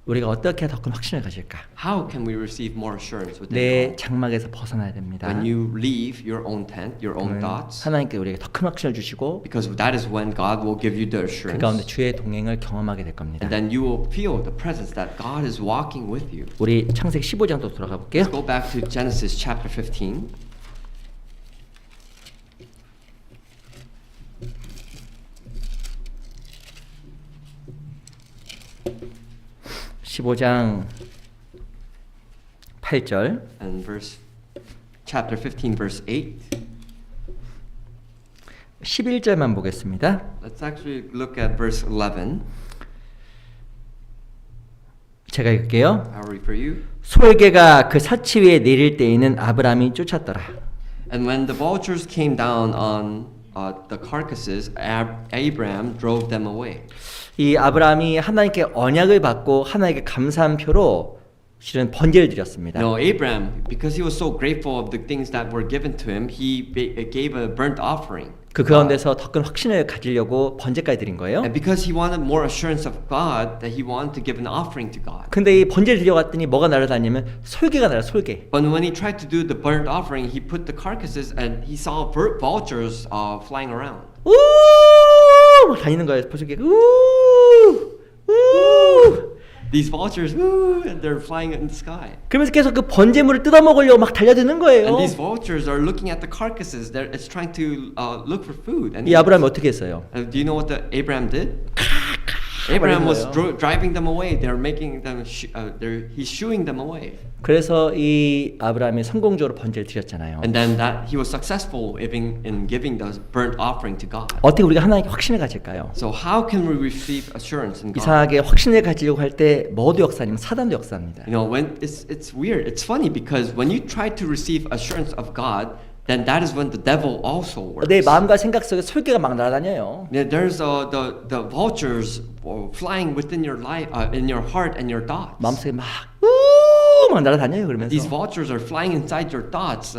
우리가 어떻게 더 큰 확신을 가질까? How can we receive more assurance within 내 God? 장막에서 벗어나야 됩니다. When you leave your own tent, your own 그러면 thoughts, 하나님께 우리에게 더 큰 확신을 주시고 because that is when God will give you the 그 assurance, 가운데 주의 동행을 경험하게 될 겁니다. and then you will feel the presence that God is walking with you. 우리 창세기 15장도 돌아가 볼게요. Let's go back to Genesis chapter 15. (15장 8절) And chapter 15, verse 8. 11절만 보겠습니다. Let's actually look at verse 11. 제가 읽을게요. I'll read for you. 솔개가 그 사치 위에 내릴 때에는 아브라함이 쫓았더라. And when the vultures came down on the carcasses, Abraham drove them away. 이 아브라함이 하나님께 언약을 받고 하나님께 감사한 표로 실은 번제를 드렸습니다. No, Abraham, because he was so grateful of the things that were given to him, he gave a burnt offering. 그 가운데서 더 큰 확신을 가지려고 번제까지 드린 거예요. And because he wanted more assurance of God, that he wanted to give an offering to God. 근데 이 번제를 드려갔더니 뭐가 날아다니면 솔개가 날아 솔개. But when he tried to do the burnt offering, he put the carcasses and he saw vultures flying around. 우! 막 다니는 거예요. 솔개가 우! 우! These vultures, woo, and they're flying in the sky. 그러면서 계속 그 번제물을 뜯어 먹으려고 막 달려드는 거예요. And these vultures are looking at the carcasses. It's trying to look for food. And 이 아브라함이 어떻게 했어요? do you know what Abraham did? Abraham was 거예요. driving them away. They're making them. He's shooing them away. 그래서 이 아브라함이 성공적으로 번제를 드렸잖아요. And then he was successful in giving the burnt offering to God. 어떻게 우리가 하나님께 확신을 가질까요? So how can we receive assurance in God? 이상하게 확신을 가지려고 할 때 뭐도 역사 아니면 사단도 역사입니다. You know, when it's weird. It's funny because when you try to receive assurance of God, then that is when the devil also works. 내 마음과 생각 속에 솔개가 막 날아다녀요. There's the vultures flying within your life, in your heart and your thoughts. 마음속에 막 막 날아다녀요. 그러면서 These vultures are flying inside your thoughts,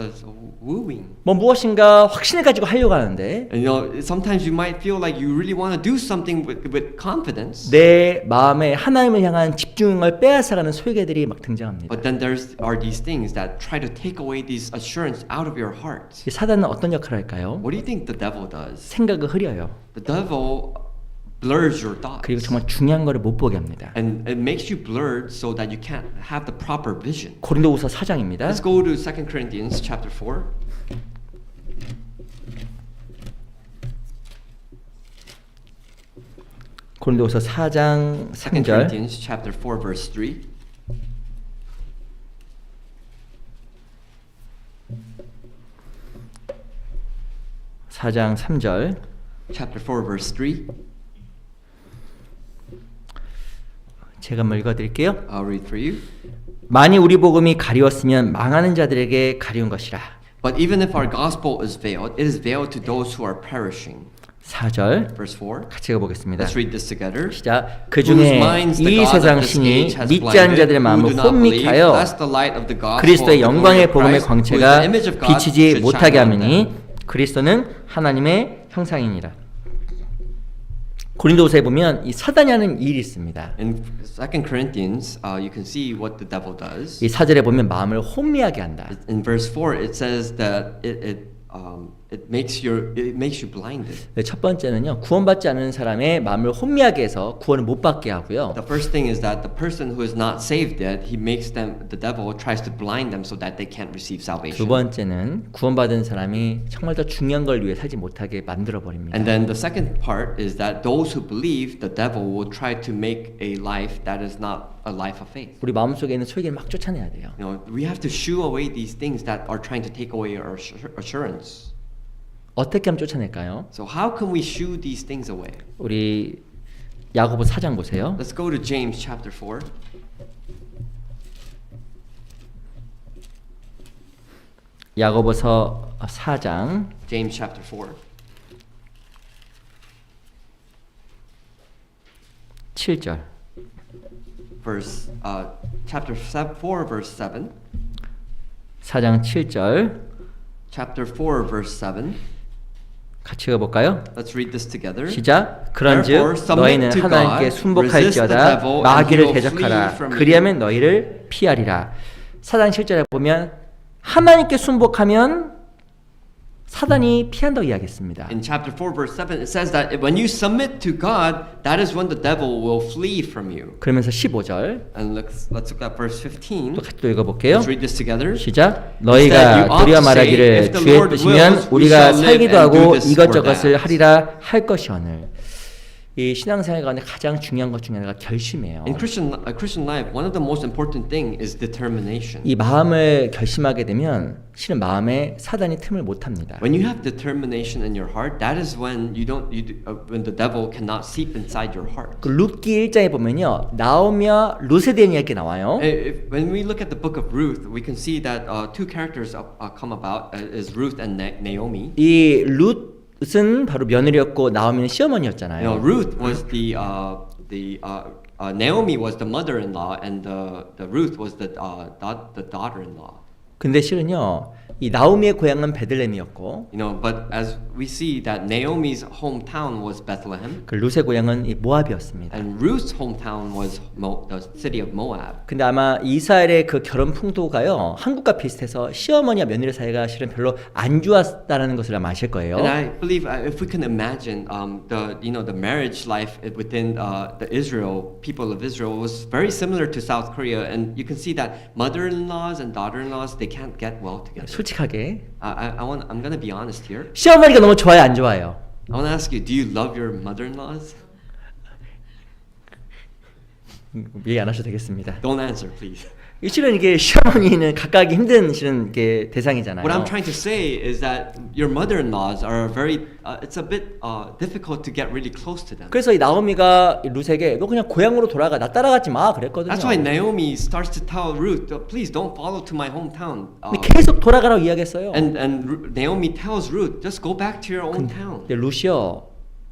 wooing. 뭐 무엇인가 확신을 가지고 하려고 하는데 And sometimes you might feel like you really want to do something with confidence. 내 마음에 하나님을 향한 집중을 빼앗아가는 소외계들이 막 등장합니다. But then are these things that try to take away this assurance out of your heart. 이 사단은 어떤 역할을 할까요? What do you think the devil does? 생각을 흐려요. The devil blurs your thoughts. 그리고 정말 중요한 거를 못 보게 합니다. And it makes you blurred so that you can't have the proper vision. 고린도후서 4장입니다. Let's go to 2 Corinthians chapter 4. 고린도후서 4장 2 3절 Corinthians chapter 4 verse 3. 사장 3절 Chapter 4 verse 3. 제가 한번 읽어드릴게요. I'll read for you. 만일 우리 복음이 가리웠으면 망하는 자들에게 가리운 것이라. But even if our gospel is veiled, it is veiled to those who are perishing. 4절 Verse 4. 같이 읽어보겠습니다. Let's read this together. 시작. 그 중에 이 세상 신이 믿지 않는 자들의 마음을 혼미케 하여 그리스도의 영광의 복음의 광채가 비치지 못하게 하느니 그리스도는 하나님의 형상이니라. 고린도후서에 보면 이 사단이 하는 일이 있습니다. In 2 Corinthians, you can see what the devil does. 이 4절에 보면 마음을 혼미하게 한다. In verse 4, it says that it makes you blinded. 첫 번째는요, 구원받지 않은 사람의 마음을 혼미하게 해서 구원을 못 받게 하고요. The first thing is that the person who is not saved yet, the devil tries to blind them so that they can't receive salvation. 두 번째는 구원받은 사람이 정말 더 중요한 걸 위해 살지 못하게 만들어 버립니다. And then the second part is that those who believe, the devil will try to make a life that is not a life of faith. 우리 마음속에 있는 소외계를 막 쫓아내야 돼요. We have to shoo away these things that are trying to take away our assurance. 어떻게 하면 쫓아낼까요? So how can we shoo these things away? 우리 야고보 4장 보세요. Let's go to James chapter 4. 야고보서 4장 James chapter 4. 7절. Chapter 4 verse 7. 4장 7절. Chapter 4 verse 7. 같이 읽어볼까요? Let's read this together. 시작. 그런즉 Therefore, submit 너희는 to 하나님께 God, 순복할지어다 resist the devil, and he 마귀를 will 대적하라. flee from you. 그리하면 너희를 피하리라. 사단 7절에 보면 하나님께 순복하면 사단이 피한다고 이야기했습니다. In chapter 4 verse 7 it says that when you submit to God, that is when the devil will flee from you. 그러면서 15절 And let's look at verse 15. 또 같이 또 읽어볼게요. Let's read this together. 시작. 너희가 두려워 말하기를 주의 뜻이면 우리가 살기도 하고 이것저것을 하리라 할 것이오늘. 이 신앙생활 가운데 가장 중요한 것 중에 하나가 결심이에요. In Christian life, one of the most important thing is determination. 이 마음을 결심하게 되면 실은 마음에 사단이 틈을 못 합니다. When you have determination in your heart, that is when when the devil cannot seep inside your heart. 그 룻기 1장에 보면요, 나오미와 룻에 대한 이야기가 나와요. When we look at the book of Ruth, we can see that two characters come about is Ruth and Naomi. 이 룻은 바로 며느리였고 나오미는 시어머니였잖아요. Ruth was Naomi was the mother-in-law, and the Ruth was the daughter-in-law. 근데 실은요, 이 나오미의 고향은 베들레헴이었고, But as we see that Naomi's hometown was Bethlehem, 그 룻의 고향은 이 모압이었습니다. and Ruth's hometown was the city of Moab. 근데 아마 이스라엘의 그 결혼 풍토가요, 한국과 비슷해서 시어머니와 며느리 사이가 실은 별로 안 좋았다라는 것을 아마 아실 거예요. And I believe if we can imagine the marriage life within the people of Israel was very similar to South Korea, and you can see that mother-in-laws and daughter-in-laws, they can't get well together. 솔직하게 I'm gonna be honest here. 시어머니가 너무 좋아요, 안 좋아요? I want to ask you, do you love your mother-in-laws? 얘기 안 하셔도 되겠습니다. Don't answer, please. 실은 이게 시어머니는 가까이 힘든 실은 이게 대상이잖아요. What I'm trying to say is that your mother-in-laws are it's a bit difficult to get really close to them. 그래서 이 나오미가 룻에게 너 그냥 고향으로 돌아가, 나 따라가지 마 그랬거든요. That's why Naomi starts to tell Ruth, please don't follow to my hometown. 근데 계속 돌아가라고 이야기했어요. And Naomi tells Ruth, just go back to your own town. 근데 룻이요,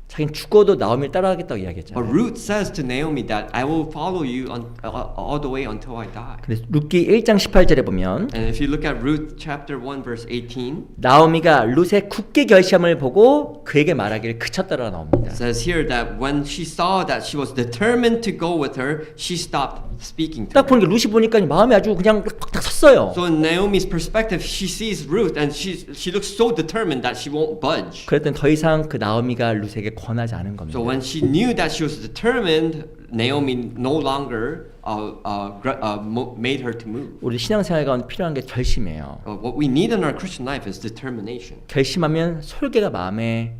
자기는 죽어도 나오미를 따라가겠다고 이야기했잖아요. But Ruth says to Naomi that I will follow you all the way until I die. 근데 룻기 1장 18절에 보면 And if you look at Ruth chapter 1 verse 18, 나오미가 룻의 굳게 결심을 보고 그에게 말하기를 그쳤다라고 나옵니다. it says here that when she saw that she was determined to go with her, she stopped speaking to 딱 her. 보니까 룻이 보니까 마음이 아주 그냥 딱 섰어요. So in Naomi's perspective, she sees Ruth and she looks so determined that she won't budge. 그랬더니 더 이상 그 나오미가 룻에게 권하지 않은 겁니다. So when she knew that she was determined, Naomi no longer made her to move. 우리 신앙생활 가운데 필요한 게 결심이에요. What we need in our Christian life is determination. 결심하면 솔개가 마음에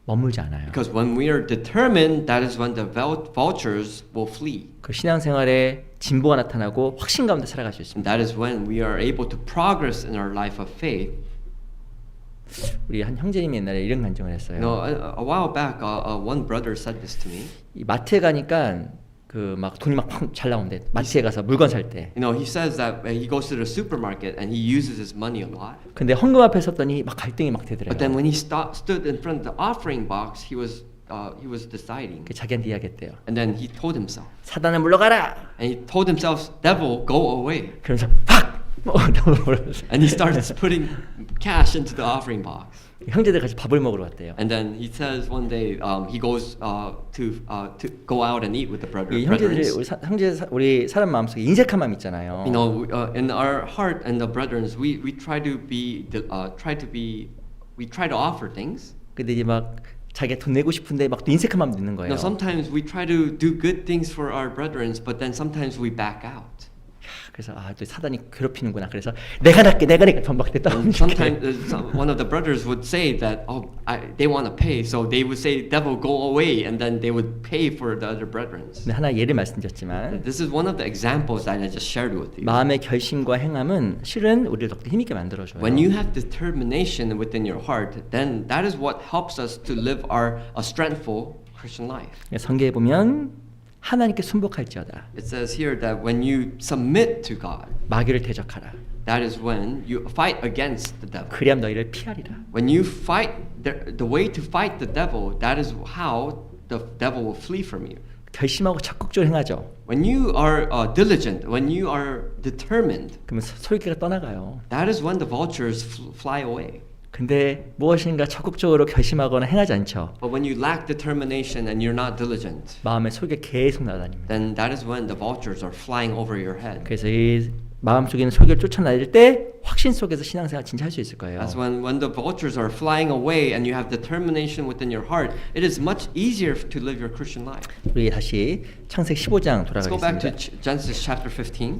머물지 않아요. Because when we are determined, that is when the vultures will flee. 그 신앙생활에 진보가 나타나고 확신 가운데 살아갈 수 있습니다. And that is when we are able to progress in our life of faith. 우리 한 형제님이 옛날에 이런 간증을 했어요. A while back, one brother said this to me. 이 마트에 가니까 그 막 돈이 막 잘 나오는데 마트에 가서 물건 살 때. He says that he goes to the supermarket and he uses his money a lot. 근데 헌금 앞에 섰더니 막 갈등이 막 되더래요. But then when he stood in front of the offering box, he was deciding. 자기한테 이야기했대요. And then he told himself. 사단을 물러가라. And he told himself, "Devil, go away." 그러면서 팍. And he starts putting cash into the offering box. 형제들 같이 밥을 먹으러 갔대요. And then he says one day he goes to go out and eat with the 이 형제들이 우리 사람 마음속에 인색한 마음 있잖아요. In our heart and the brethren, we try to offer things. 근데 이제 막 자기가 돈 내고 싶은데 막 또 인색한 마음 드는 거예요. Sometimes we try to do good things for our brethren, but then sometimes we back out. 그래서 또 사단이 괴롭히는구나. 그래서 내가 낼게 반박대 떠오르는. Sometimes one of the brothers would say that they want to pay, so they would say, "Devil, go away," and then they would pay for the other brethren. 근데 하나 예를 말씀드렸지만 This is one of the examples that I just shared with you. 마음의 결심과 행함은 실은 우리를 더 힘있게 만들어줘요. When you have determination within your heart, then that is what helps us to live a strengthful Christian life. 성경에 보면 하나님께 순복할지어다. It says here that when you submit to God, 마귀를 대적하라. that is when you fight against the devil. 그리함 너희를 피하리라. When you fight, the way to fight the devil, that is how the devil will flee from you. 결심하고 적극적으로 행하죠. When you are diligent, when you are determined, 그러면 솔개가 떠나가요. that is when the vultures fly away. 근데 무엇인가 적극적으로 결심하거나 행하지 않죠. But when you lack determination and you're not diligent, 마음의 솔개 계속 날아다닙니다. then that is when the vultures are flying over your head. 그래서 이 마음속에 있는 솔개를 쫓아내릴 때 확신 속에서 신앙생활 진짜 할 수 있을 거예요. That's when the vultures are flying away and you have determination within your heart, it is much easier to live your Christian life. 우리 다시 창세기 15장 Let's go back to 돌아가겠습니다. Genesis chapter 15.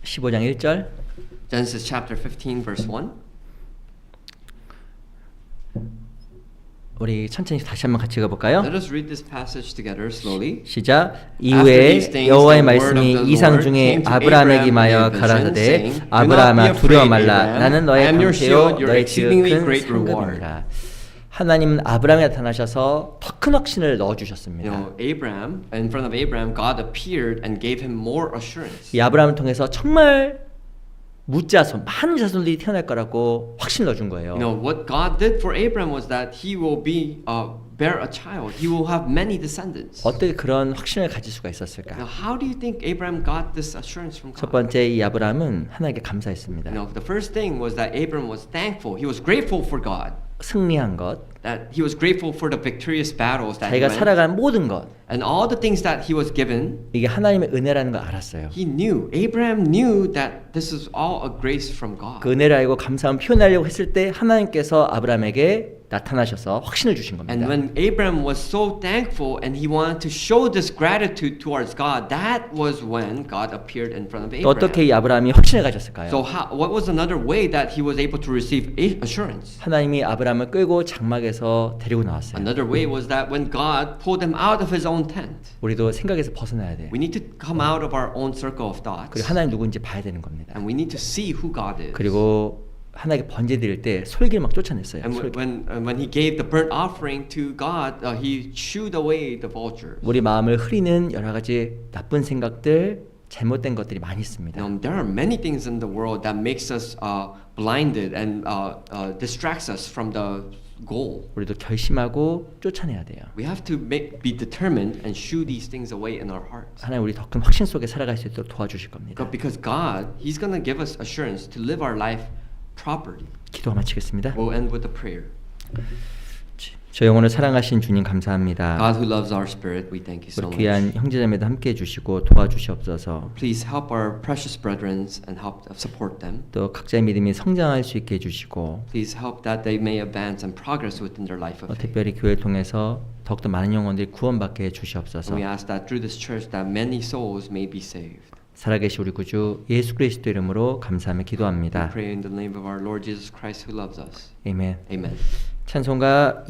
15장 1절 Genesis chapter 15 verse 1. 우리 천천히 다시 한번 같이 읽어볼까요? Let us read this passage together slowly. 시작. 이후에 여호와의 말씀이 이상 중에 아브라함에게 임하여 가라사대 아브라함아 두려워 말라 나는 너의 강태요 너의 지극 큰 상급이니라. 하나님은 아브라함에 나타나셔서 더 큰 확신을 넣어 주셨습니다. Abraham, in front of Abraham, God appeared and gave him more assurance. 이 아브라함을 통해서 정말 무자손 많은 자손들이 태어날 거라고 확신 넣어준 거예요. What God did for Abraham was that he will bear a child. He will have many descendants. 어떻게 그런 확신을 가질 수가 있었을까? Now, how do you think Abraham got this assurance from God? 첫 번째 이 아브라함은 하나님께 감사했습니다. The first thing was that Abraham was thankful. He was grateful for God. 승리한 것, That he was grateful for the victorious battles that he 자기가 went, 살아간 모든 것, and all the things that he was given. 이게 하나님의 은혜라는 걸 알았어요. Abraham knew that this is all a grace from God. 그 은혜를 알고 감사함 표현하려고 했을 때 하나님께서 아브라함에게 나타나셔서 확신을 주신 겁니다. And when Abraham was so thankful and he wanted to show this gratitude towards God, that was when God appeared in front of 또 어떻게 Abraham. 이 아브라함이 확신을 가졌을까요? So what was another way that he was able to receive assurance? 하나님이 아브라함을 끌고 장막에서 데리고 나왔어요. Another way was that when God pulled him out of his own tent. 우리도 생각에서 벗어나야 돼. We need to come out of our own circle of thoughts. 그리고 하나님 누구인지 봐야 되는 겁니다. And we need to see who God is. 그리고 하나님께 번제 드릴 때 솔기를 막 쫓아냈어요. And when he gave the burnt offering to God, he shooed away the vultures. 우리 마음을 흐리는 여러 가지 나쁜 생각들, 잘못된 것들이 많이 있습니다. There are many things in the world that makes us blinded and distracts us from the goal. 우리도 결심하고 쫓아내야 돼요. We have to be determined and shoo these things away in our hearts. 하나님 우리 더 큰 확신 속에 살아갈 수 있도록 도와주실 겁니다. Because God, He's going to give us assurance to live our life properly. 기도가 마치겠습니다. We'll end with a prayer. 저 영혼을 사랑하신 주님 감사합니다. God who loves our spirit, we thank you so 우리 much. 귀한 형제자매도 함께 해주시고 도와주시옵소서. Please help our precious brethren and help support them. 또 각자의 믿음이 성장할 수 있게 해주시고 Please help that they may advance and progress within their life of faith. 특별히 교회를 통해서 더욱더 많은 영혼들이 구원받게 해주시옵소서. And we ask that through this church that many souls may be saved. 살아계신 우리 구주 예수 그리스도 이름으로 감사하며 기도합니다. We pray in the name of our Lord Jesus Christ who loves us. 아멘. Amen. 찬송가